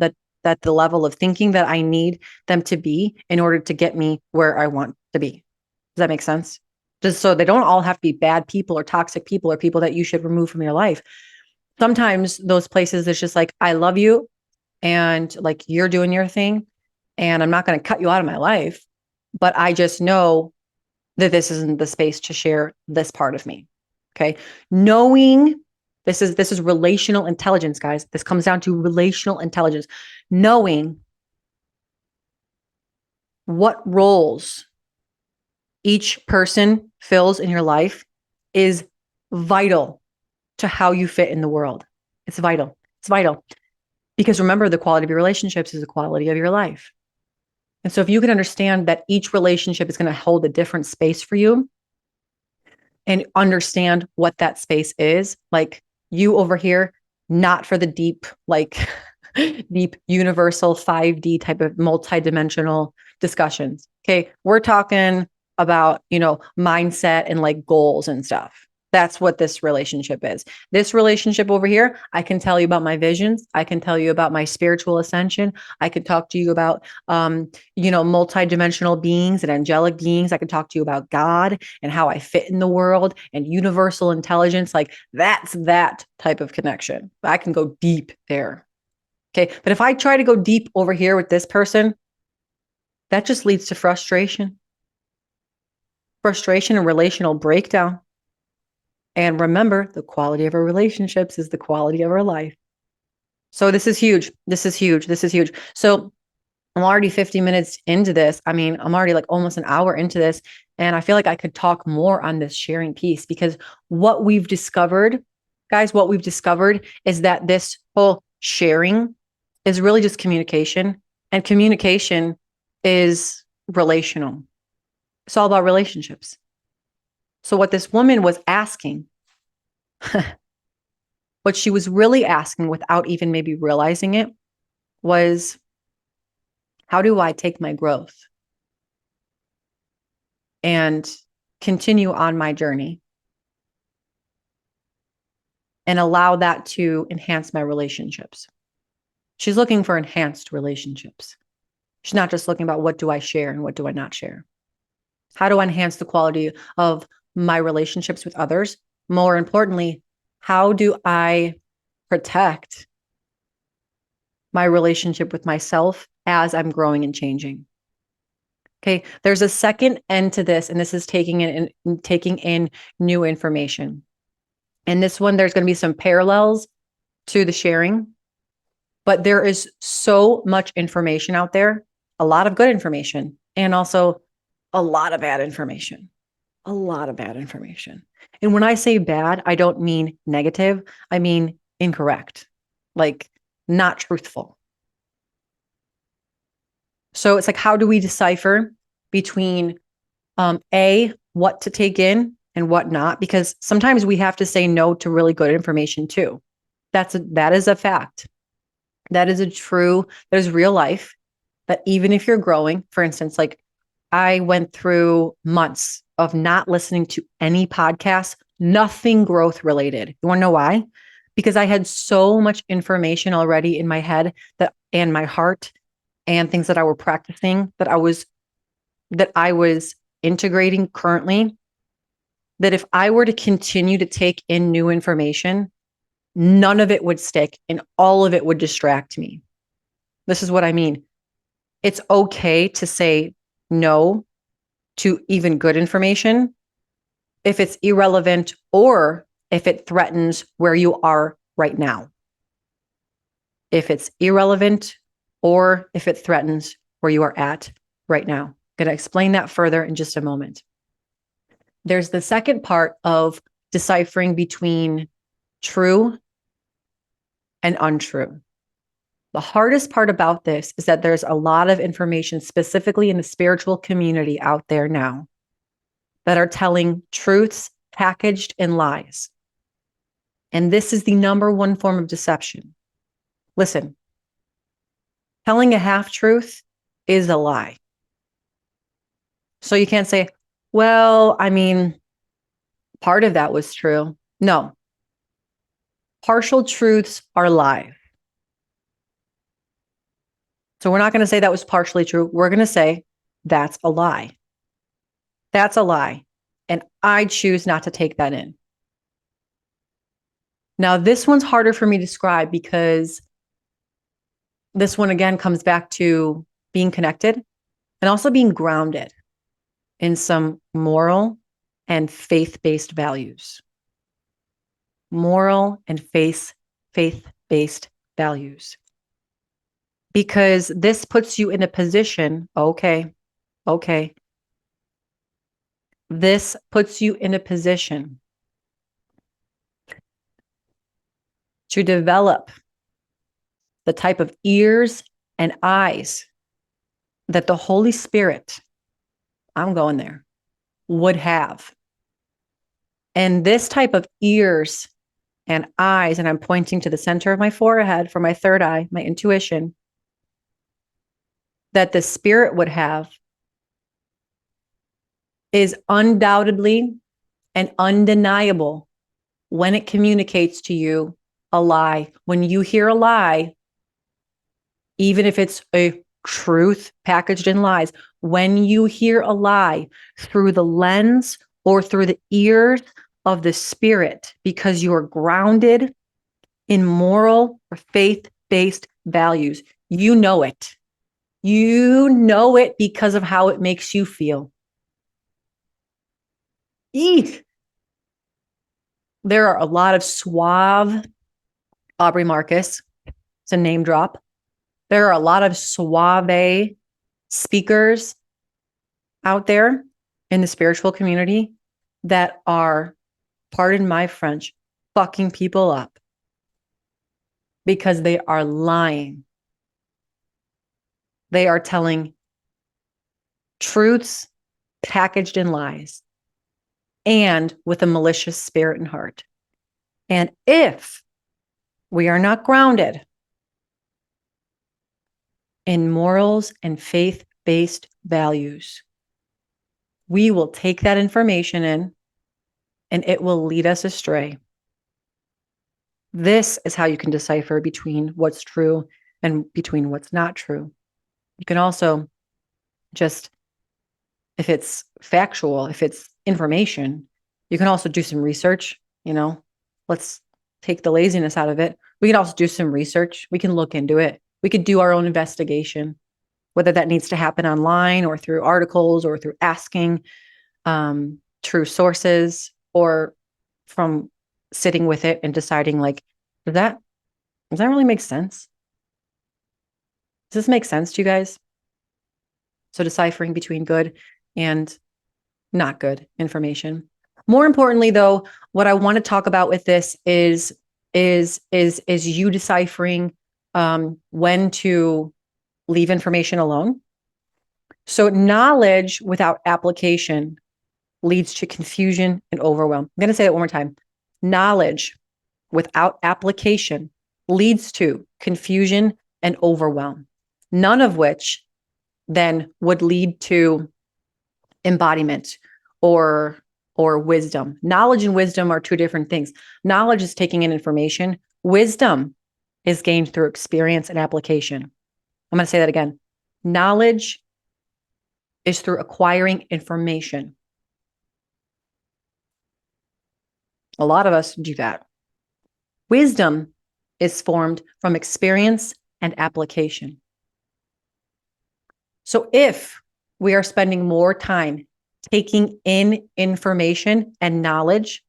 at the level of thinking that I need them to be in order to get me where I want to be. Does that make sense? Just so they don't all have to be bad people or toxic people or people that you should remove from your life. Sometimes those places, it's just like, I love you and like you're doing your thing and I'm not going to cut you out of my life, but I just know that this isn't the space to share this part of me. Okay. Knowing this is relational intelligence, guys. This comes down to relational intelligence. Knowing what roles each person fills in your life is vital to how you fit in the world. It's vital. It's vital. Because remember, the quality of your relationships is the quality of your life. And so if you can understand that each relationship is going to hold a different space for you and understand what that space is, like you over here, not for the deep, like deep universal 5D type of multidimensional discussions. Okay. We're talking about, mindset and like goals and stuff. That's what this relationship is. This relationship over here, I can tell you about my visions. I can tell you about my spiritual ascension. I could talk to you about, multidimensional beings and angelic beings. I can talk to you about God and how I fit in the world and universal intelligence. Like that's that type of connection. I can go deep there. Okay. But if I try to go deep over here with this person, that just leads to frustration and relational breakdown. And remember, the quality of our relationships is the quality of our life. So this is huge. This is huge. This is huge. So I'm already 50 minutes into this. I mean, I'm already like almost an hour into this. And I feel like I could talk more on this sharing piece because what we've discovered, guys, is that this whole sharing is really just communication. And communication is relational. It's all about relationships. So what this woman was asking, what she was really asking without even maybe realizing it was, how do I take my growth and continue on my journey and allow that to enhance my relationships? She's looking for enhanced relationships. She's not just looking about what do I share and what do I not share. How do I enhance the quality of my relationships with others? More importantly, how do I protect my relationship with myself as I'm growing and changing? Okay, there's a second end to this, and this is taking in new information. And this one, there's going to be some parallels to the sharing, but there is so much information out there, a lot of good information, and also a lot of bad information. A lot of bad information. And when I say bad, I don't mean negative. I mean incorrect, like not truthful. So it's like, how do we decipher between what to take in and what not? Because sometimes we have to say no to really good information too. That is a fact. That is real life. That even if you're growing, for instance, like I went through months of not listening to any podcasts, nothing growth related. You want to know why? Because I had so much information already in my head that and my heart and things that I were practicing that I was integrating currently, that if I were to continue to take in new information, none of it would stick and all of it would distract me. This is what I mean. It's okay to say no to even good information if it's irrelevant or if it threatens where you are right now. If it's irrelevant or if it threatens where you are at right now. I'm going to explain that further in just a moment. There's the second part of deciphering between true and untrue. The hardest part about this is that there's a lot of information, specifically in the spiritual community out there now, that are telling truths packaged in lies. And this is the number one form of deception. Listen, telling a half truth is a lie. So you can't say, well, I mean, part of that was true. No. Partial truths are lies. So we're not going to say that was partially true. We're going to say that's a lie. That's a lie. And I choose not to take that in. Now, this one's harder for me to describe because this one, again, comes back to being connected and also being grounded in some moral and faith-based values. Moral and faith-based values. Because this puts you in a position, okay. This puts you in a position to develop the type of ears and eyes that the Holy Spirit, I'm going there, would have. And this type of ears and eyes, and I'm pointing to the center of my forehead for my third eye, my intuition, that the Spirit would have is undoubtedly and undeniable when it communicates to you a lie. When you hear a lie, even if it's a truth packaged in lies, when you hear a lie through the lens or through the ears of the Spirit, because you are grounded in moral or faith-based values, you know it. You know it because of how it makes you feel. Eek. There are a lot of suave, Aubrey Marcus, it's a name drop. There are a lot of suave speakers out there in the spiritual community that are, pardon my French, fucking people up because they are lying. They are telling truths packaged in lies and with a malicious spirit and heart. And if we are not grounded in morals and faith-based values, we will take that information in and it will lead us astray. This is how you can decipher between what's true and between what's not true. You can also just, if it's factual, if it's information, you can also do some research, let's take the laziness out of it. We can also do some research. We can look into it. We could do our own investigation, whether that needs to happen online or through articles or through asking true sources or from sitting with it and deciding does that really make sense? Does this make sense to you guys? So deciphering between good and not good information. More importantly, though, what I want to talk about with this is you deciphering when to leave information alone. So knowledge without application leads to confusion and overwhelm. I'm going to say that one more time. Knowledge without application leads to confusion and overwhelm, none of which then would lead to embodiment or wisdom. Knowledge and wisdom are two different things. Knowledge is taking in information. Wisdom is gained through experience and application. I'm going to say that again. Knowledge is through acquiring information. A lot of us do that. Wisdom is formed from experience and application. So if we are spending more time taking in information and knowledge,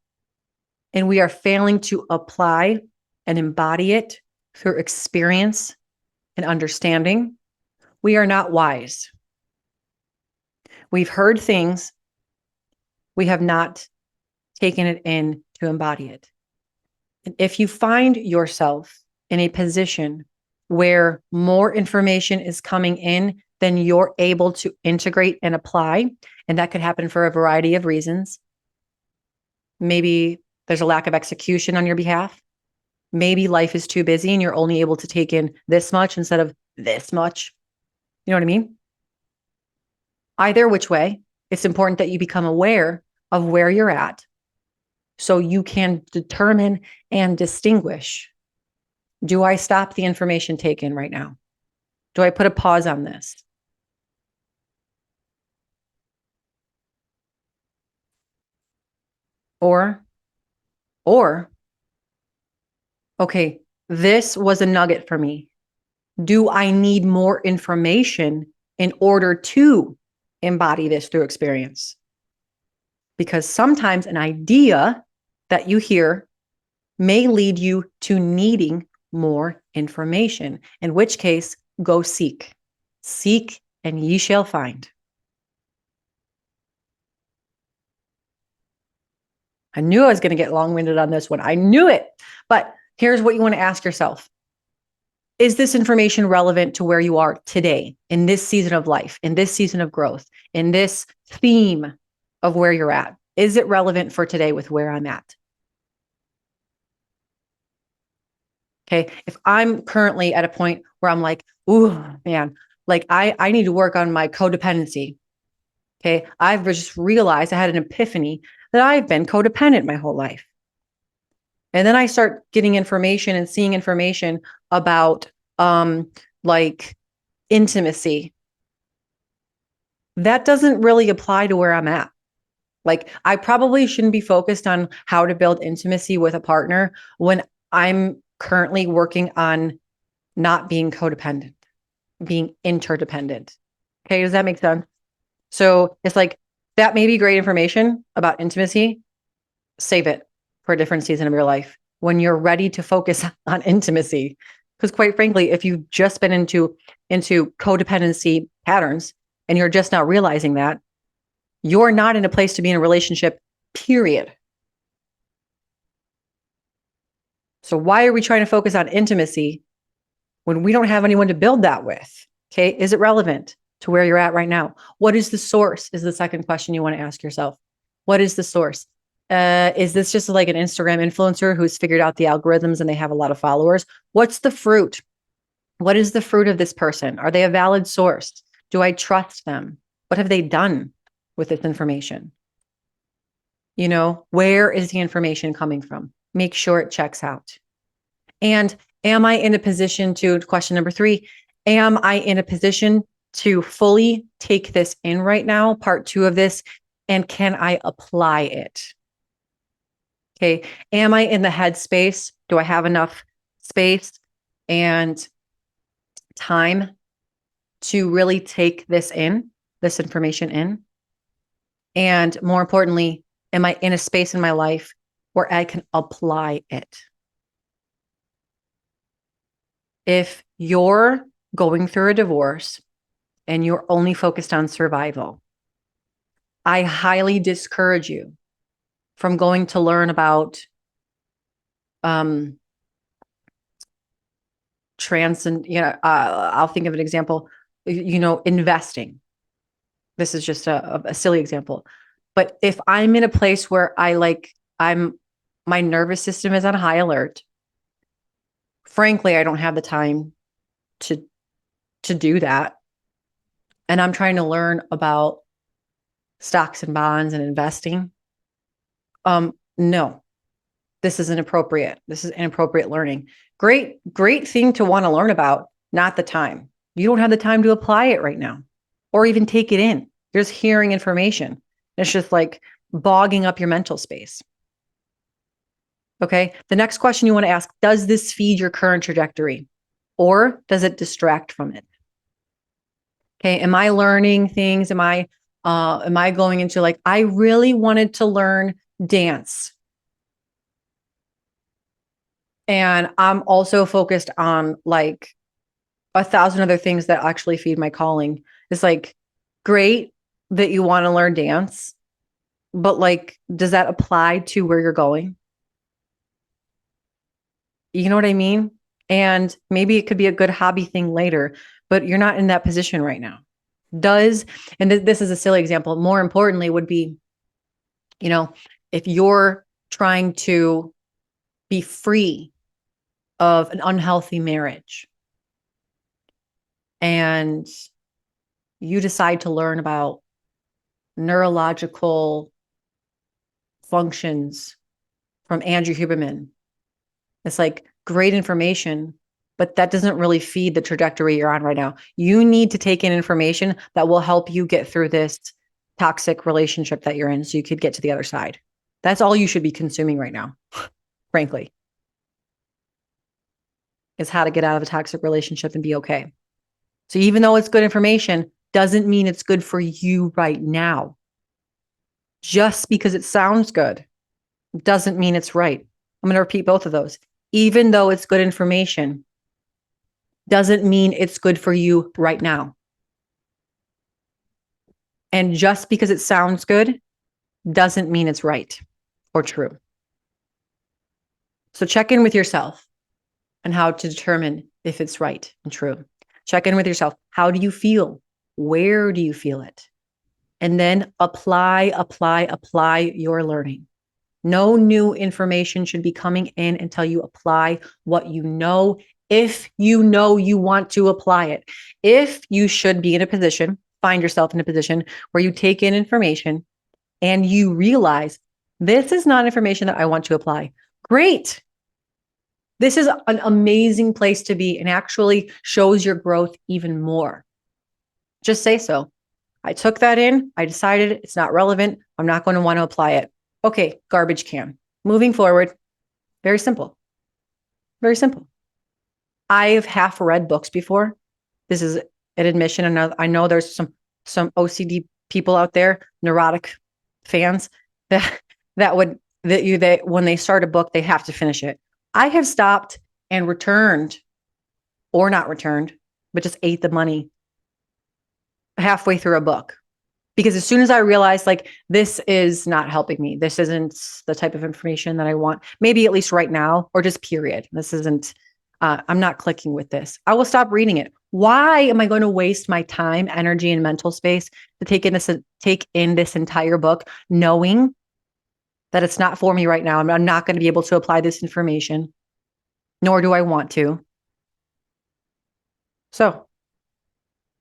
and we are failing to apply and embody it through experience and understanding, we are not wise. We've heard things, we have not taken it in to embody it. And if you find yourself in a position where more information is coming in than you're able to integrate and apply, and that could happen for a variety of reasons. Maybe there's a lack of execution on your behalf. Maybe life is too busy and you're only able to take in this much instead of this much. You know what I mean? Either which way, it's important that you become aware of where you're at so you can determine and distinguish. Do I stop the information taken right now? Do I put a pause on this? Or, okay, this was a nugget for me. Do I need more information in order to embody this through experience? Because sometimes an idea that you hear may lead you to needing more information, in which case, go seek. Seek and ye shall find. I knew I was going to get long-winded on this one. I knew it. But here's what you want to ask yourself. Is this information relevant to where you are today, in this season of life, in this season of growth, in this theme of where you're at? Is it relevant for today with where I'm at? Okay. If I'm currently at a point where I'm like, ooh, man, like I need to work on my codependency. Okay. I've just realized I had an epiphany that I've been codependent my whole life. And then I start getting information and seeing information about like intimacy. That doesn't really apply to where I'm at. Like I probably shouldn't be focused on how to build intimacy with a partner when I'm currently working on not being codependent, being interdependent. Okay, does that make sense? So it's like that may be great information about intimacy. Save it for a different season of your life when you're ready to focus on intimacy. Because quite frankly, if you've just been into codependency patterns and you're just not realizing that, you're not in a place to be in a relationship, period. So why are we trying to focus on intimacy when we don't have anyone to build that with? Okay, is it relevant to where you're at right now? What is the source is the second question you want to ask yourself. What is the source? Is this just like an Instagram influencer who's figured out the algorithms and they have a lot of followers? What's the fruit? What is the fruit of this person? Are they a valid source? Do I trust them? What have they done with this information? You know, where is the information coming from? Make sure it checks out. And am I in a position to, question number 3, am I in a position to fully take this in right now, part 2 of this, and can I apply it? Okay, am I in the headspace? Do I have enough space and time to really take this in, this information in? And more importantly, am I in a space in my life where I can apply it? If you're going through a divorce and you're only focused on survival, I highly discourage you from going to learn about I'll think of an example, investing. This is just a silly example. But if I'm in a place where my nervous system is on high alert, frankly, I don't have the time to do that. And I'm trying to learn about stocks and bonds and investing. No, this is inappropriate. This is inappropriate learning. Great thing to want to learn about, not the time. You don't have the time to apply it right now or even take it in. You're just hearing information. It's just like bogging up your mental space. Okay. The next question you want to ask, does this feed your current trajectory or does it distract from it? Okay. Am I learning things? Am I going into like, I really wanted to learn dance. And I'm also focused on like 1,000 other things that actually feed my calling. It's like, great that you want to learn dance, but like, does that apply to where you're going? You know what I mean? And maybe it could be a good hobby thing later, but you're not in that position right now. And this is a silly example. More importantly, would be, if you're trying to be free of an unhealthy marriage and you decide to learn about neurological functions from Andrew Huberman. It's like great information, but that doesn't really feed the trajectory you're on right now. You need to take in information that will help you get through this toxic relationship that you're in so you could get to the other side. That's all you should be consuming right now, frankly, is how to get out of a toxic relationship and be okay. So even though it's good information, doesn't mean it's good for you right now. Just because it sounds good doesn't mean it's right. I'm going to repeat both of those. Even though it's good information, doesn't mean it's good for you right now. And just because it sounds good doesn't mean it's right or true. So check in with yourself and how to determine if it's right and true. Check in with yourself. How do you feel? Where do you feel it? And then apply your learning. No new information should be coming in until you apply what you know, if you know you want to apply it. If you should be in a position, find yourself in a position where you take in information and you realize this is not information that I want to apply. Great. This is an amazing place to be and actually shows your growth even more. Just say so. I took that in. I decided it's not relevant. I'm not going to want to apply it. Okay, garbage can. Moving forward. Very simple. Very simple. I've half read books before. This is an admission. And I know there's some OCD people out there, neurotic fans that when they start a book, they have to finish it. I have stopped and returned, or not returned, but just ate the money halfway through a book. Because as soon as I realized, like, this is not helping me, this isn't the type of information that I want, maybe at least right now, or just period. This isn't, I'm not clicking with this. I will stop reading it. Why am I going to waste my time, energy, and mental space to take in this entire book, knowing that it's not for me right now? I'm not going to be able to apply this information, nor do I want to. So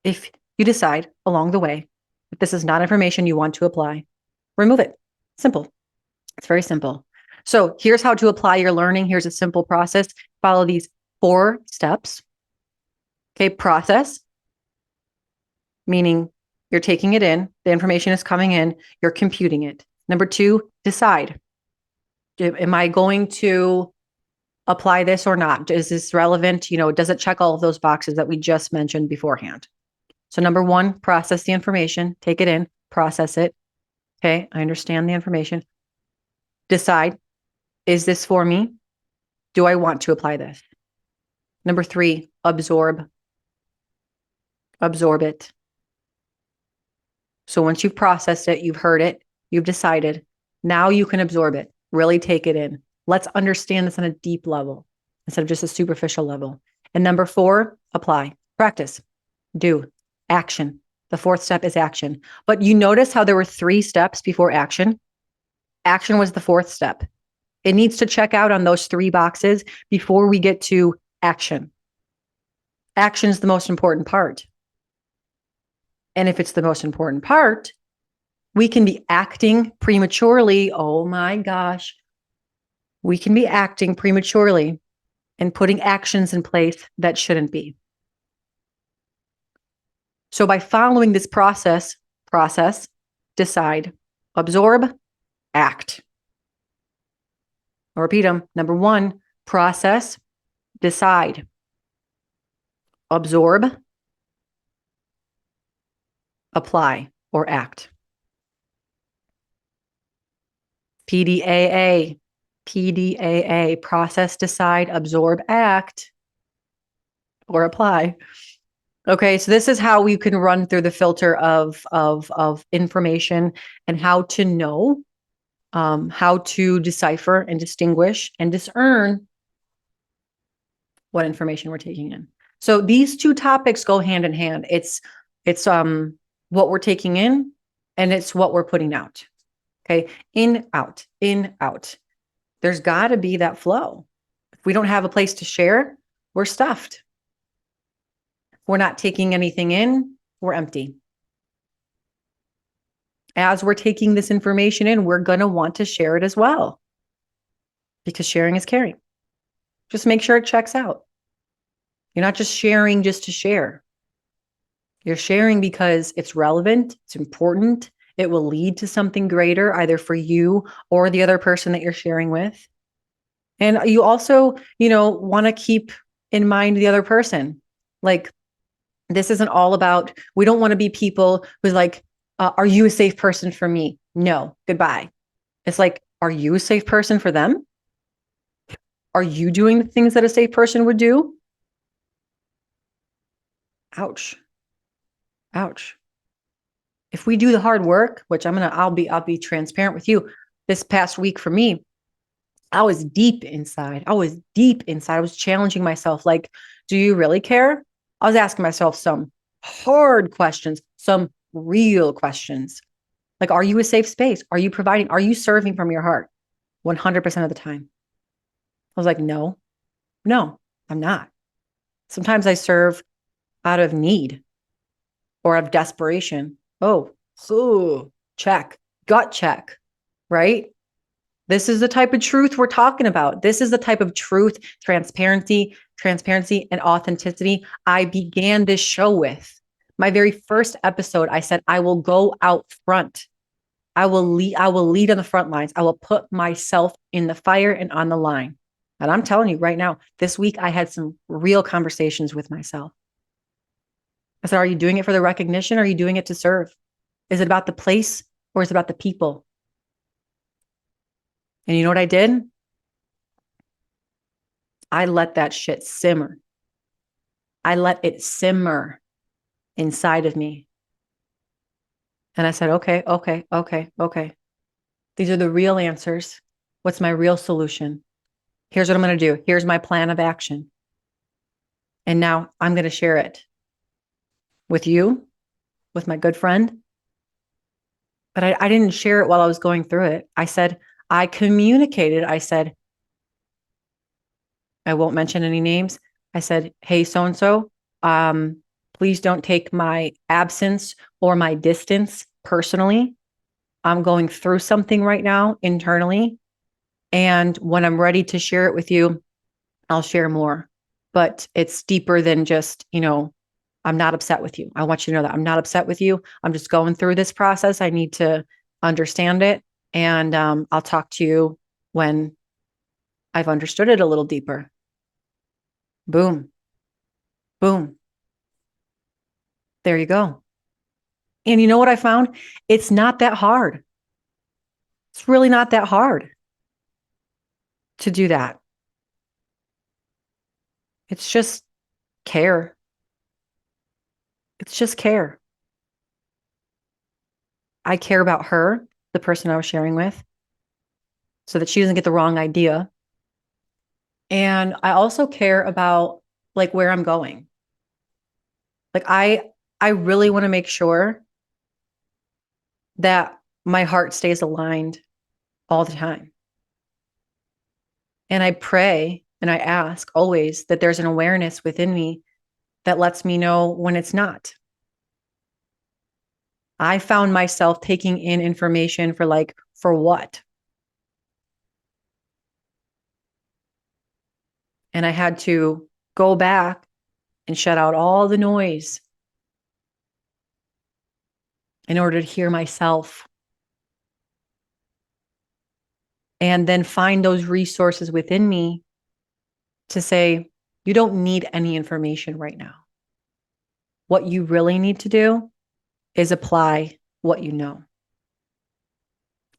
if you decide along the way that this is not information you want to apply, remove it. Simple. It's very simple. So here's how to apply your learning. Here's a simple process. Follow these 4 steps. Okay, process, meaning you're taking it in, the information is coming in, you're computing it. Number 2, decide. Am I going to apply this or not? Is this relevant? Does it check all of those boxes that we just mentioned beforehand? So number 1, process the information, take it in, process it. Okay, I understand the information. Decide, is this for me? Do I want to apply this? Number 3, absorb. Absorb it. So once you've processed it, you've heard it, you've decided, now you can absorb it, really take it in. Let's understand this on a deep level instead of just a superficial level. And number 4, apply, practice, do, action. The 4th step is action. But you notice how there were 3 steps before action? Action was the 4th step. It needs to check out on those 3 boxes before we get to action. Action is the most important part. And if it's the most important part, We can be acting prematurely. Oh my gosh. We can be acting prematurely and putting actions in place that shouldn't be. So by following this process, decide, absorb, act. I'll repeat them. Number 1, process, decide, absorb, apply, or act. PDAA, process, decide, absorb, act, or apply. Okay, so this is how we can run through the filter of information and how to know, how to decipher and distinguish and discern what information we're taking in. So these two topics go hand in hand. It's what we're taking in and it's what we're putting out. Okay, in, out, in, out. There's got to be that flow. If we don't have a place to share, we're stuffed. We're not taking anything in, we're empty. As we're taking this information in, we're going to want to share it as well, because sharing is caring. Just make sure it checks out. You're not just sharing just to share. You're sharing because it's relevant, it's important, it will lead to something greater, either for you or the other person that you're sharing with. And you also, want to keep in mind the other person. Like, this isn't all about, we don't want to be people who's like, are you a safe person for me? No, goodbye. It's like, are you a safe person for them? Are you doing the things that a safe person would do? Ouch. Ouch. If we do the hard work, which I'll be transparent with you. This past week for me, I was deep inside. I was challenging myself. Like, do you really care? I was asking myself some hard questions, some real questions. Like, are you a safe space? Are you providing? Are you serving from your heart? 100% of the time. I was like, no, I'm not. Sometimes I serve out of need or of desperation. Oh, check, gut check, right? This is the type of truth we're talking about. This is the type of truth, transparency, and authenticity I began this show with. My very first episode, I said, I will go out front. I will lead on the front lines. I will put myself in the fire and on the line. And I'm telling you right now, this week I had some real conversations with myself. I said, are you doing it for the recognition? Or are you doing it to serve? Is it about the place or is it about the people? And you know what I did? I let that shit simmer. I let it simmer inside of me. And I said, okay. These are the real answers. What's my real solution? Here's what I'm going to do. Here's my plan of action. And now I'm going to share it with you, with my good friend. But I didn't share it while I was going through it. I communicated. I said, I won't mention any names. I said, hey, so-and-so, please don't take my absence or my distance personally. I'm going through something right now internally. And when I'm ready to share it with you, I'll share more. But it's deeper than just, I'm not upset with you. I want you to know that I'm not upset with you. I'm just going through this process. I need to understand it. And I'll talk to you when I've understood it a little deeper. Boom. Boom. There you go. And you know what I found? It's not that hard. It's really not that hard to do that. It's just care. It's just care. I care about her, the person I was sharing with, so that she doesn't get the wrong idea. And I also care about like where I'm going. Like I really want to make sure that my heart stays aligned all the time. And I pray and I ask always that there's an awareness within me that lets me know when it's not. I found myself taking in information for what? And I had to go back and shut out all the noise in order to hear myself. And then find those resources within me to say, you don't need any information right now. What you really need to do is apply what you know.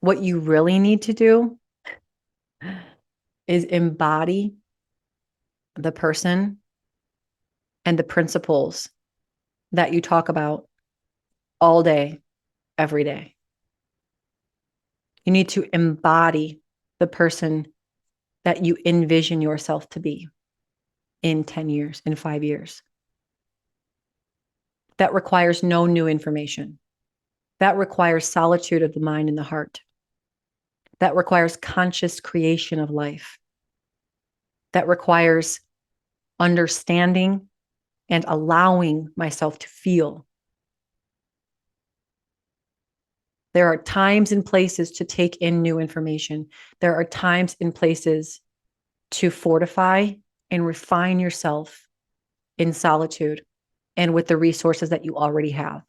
What you really need to do is embody the person and the principles that you talk about all day, every day. You need to embody the person that you envision yourself to be in 10 years, in 5 years. That requires no new information. That requires solitude of the mind and the heart. That requires conscious creation of life. That requires understanding and allowing myself to feel. There are times and places to take in new information. There are times and places to fortify and refine yourself in solitude and with the resources that you already have.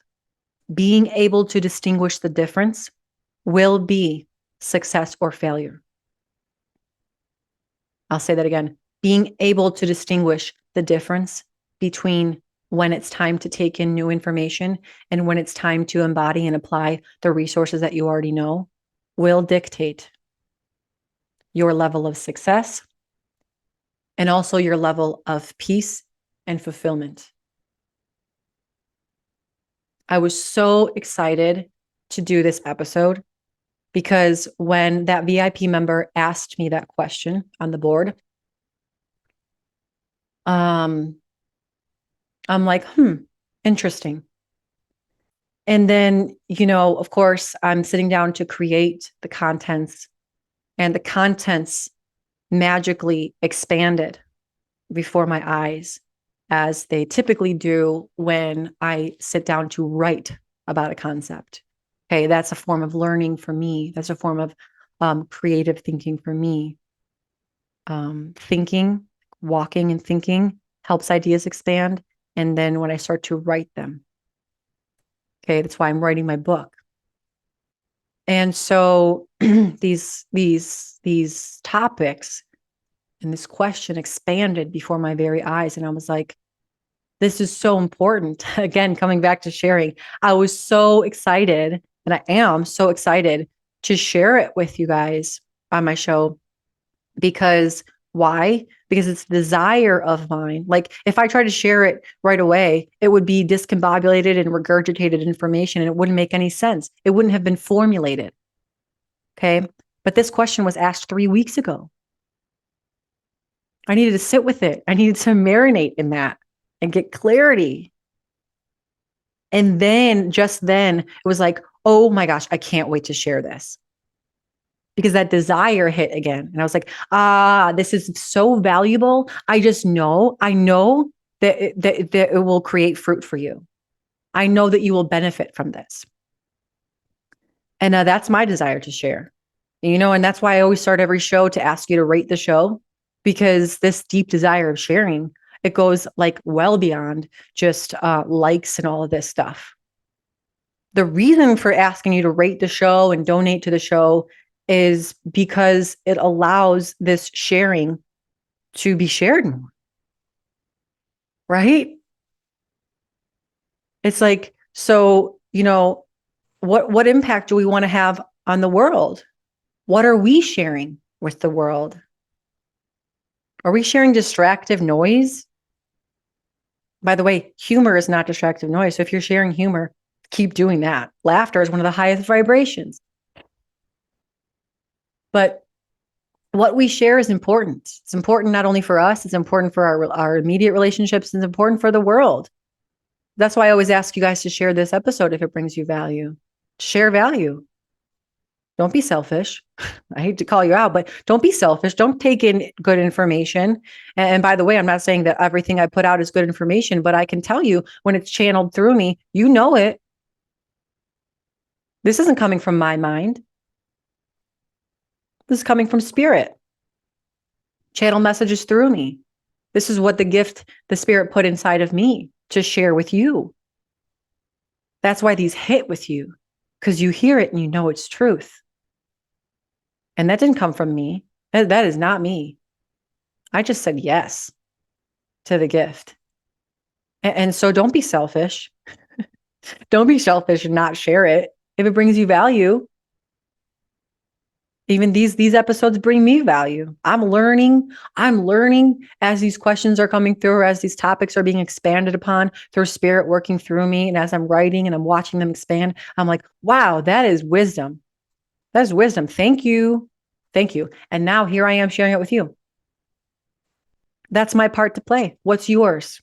Being able to distinguish the difference will be success or failure. I'll say that again. Being able to distinguish the difference between when it's time to take in new information and when it's time to embody and apply the resources that you already know will dictate your level of success and also your level of peace and fulfillment. I was so excited to do this episode because when that VIP member asked me that question on the board, I'm like, interesting. And then, of course, I'm sitting down to create the contents, and the contents magically expanded before my eyes, as they typically do when I sit down to write about a concept. Okay, that's a form of learning for me. That's a form of creative thinking for me. Thinking, walking and thinking helps ideas expand. And then when I start to write them, okay, that's why I'm writing my book. And so these topics and this question expanded before my very eyes. And I was like, this is so important. Again, coming back to sharing, I was so excited, and I am so excited to share it with you guys on my show. Because why? Because it's a desire of mine. Like if I try to share it right away, it would be discombobulated and regurgitated information, and it wouldn't make any sense. It wouldn't have been formulated. Okay. But this question was asked 3 weeks ago. I needed to sit with it. I needed to marinate in that and get clarity. And then just then it was like, oh my gosh, I can't wait to share this. Because that desire hit again. And I was like, this is so valuable. I know that it will create fruit for you. I know that you will benefit from this. And that's my desire to share, and that's why I always start every show to ask you to rate the show, because this deep desire of sharing, it goes like well beyond just likes and all of this stuff. The reason for asking you to rate the show and donate to the show is because it allows this sharing to be shared more, right? It's like, so, what impact do we want to have on the world? What are we sharing with the world? Are we sharing distractive noise? By the way, humor is not distractive noise. So if you're sharing humor, keep doing that. Laughter is one of the highest vibrations. But what we share is important. It's important not only for us, it's important for our immediate relationships, it's important for the world. That's why I always ask you guys to share this episode if it brings you value. Share value. Don't be selfish. I hate to call you out, but don't be selfish. Don't take in good information. And by the way, I'm not saying that everything I put out is good information, but I can tell you when it's channeled through me, you know it. This isn't coming from my mind. This is coming from spirit. Channel messages through me. This is what the gift the spirit put inside of me to share with you. That's why these hit with you, because you hear it and you know it's truth. And that didn't come from me. That is not me. I just said yes to the gift. And so don't be selfish. Don't be selfish and not share it. If it brings you value, even these episodes bring me value. I'm learning as these questions are coming through, or as these topics are being expanded upon through spirit working through me. And as I'm writing and I'm watching them expand, I'm like, wow, that is wisdom. That is wisdom. Thank you. Thank you. And now here I am sharing it with you. That's my part to play. What's yours?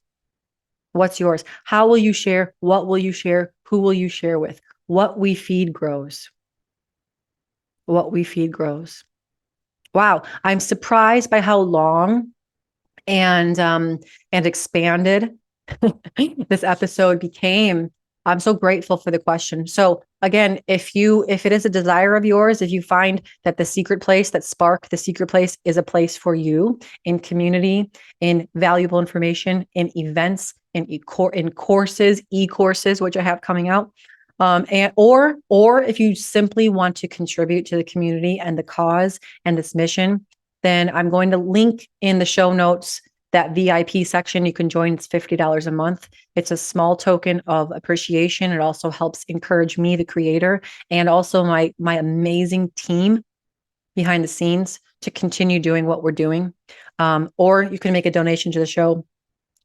What's yours? How will you share? What will you share? Who will you share with? What we feed grows. What we feed grows. Wow. I'm surprised by how long and expanded this episode became. I'm so grateful for the question. So again, if it is a desire of yours, if you find that the secret place, that spark, the secret place is a place for you in community, in valuable information, in events, in courses, e-courses, which I have coming out, or if you simply want to contribute to the community and the cause and this mission, then I'm going to link in the show notes that VIP section. You can join. It's $50 a month. It's a small token of appreciation. It also helps encourage me, the creator, and also my amazing team behind the scenes to continue doing what we're doing. Or you can make a donation to the show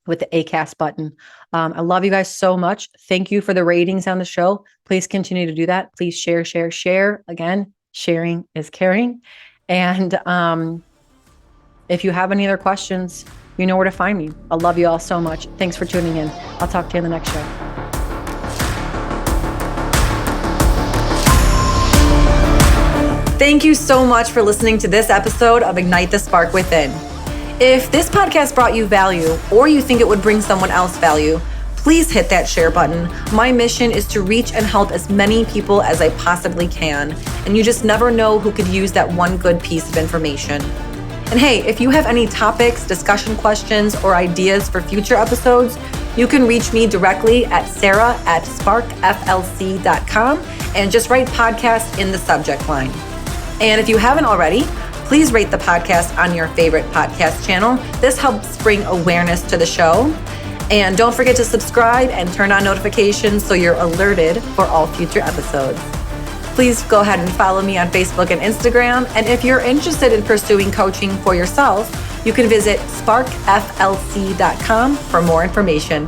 with the ACAST button. I love you guys so much. Thank you for the ratings on the show. Please continue to do that. Please share. Again, sharing is caring. And if you have any other questions, you know where to find me. I love you all so much. Thanks for tuning in. I'll talk to you in the next show. Thank you so much for listening to this episode of Ignite the Spark Within. If this podcast brought you value, or you think it would bring someone else value, please hit that share button. My mission is to reach and help as many people as I possibly can. And you just never know who could use that one good piece of information. And hey, if you have any topics, discussion questions, or ideas for future episodes, you can reach me directly at sarah@sparkflc.com and just write podcast in the subject line. And if you haven't already, please rate the podcast on your favorite podcast channel. This helps bring awareness to the show. And don't forget to subscribe and turn on notifications so you're alerted for all future episodes. Please go ahead and follow me on Facebook and Instagram. And if you're interested in pursuing coaching for yourself, you can visit sparkflc.com for more information.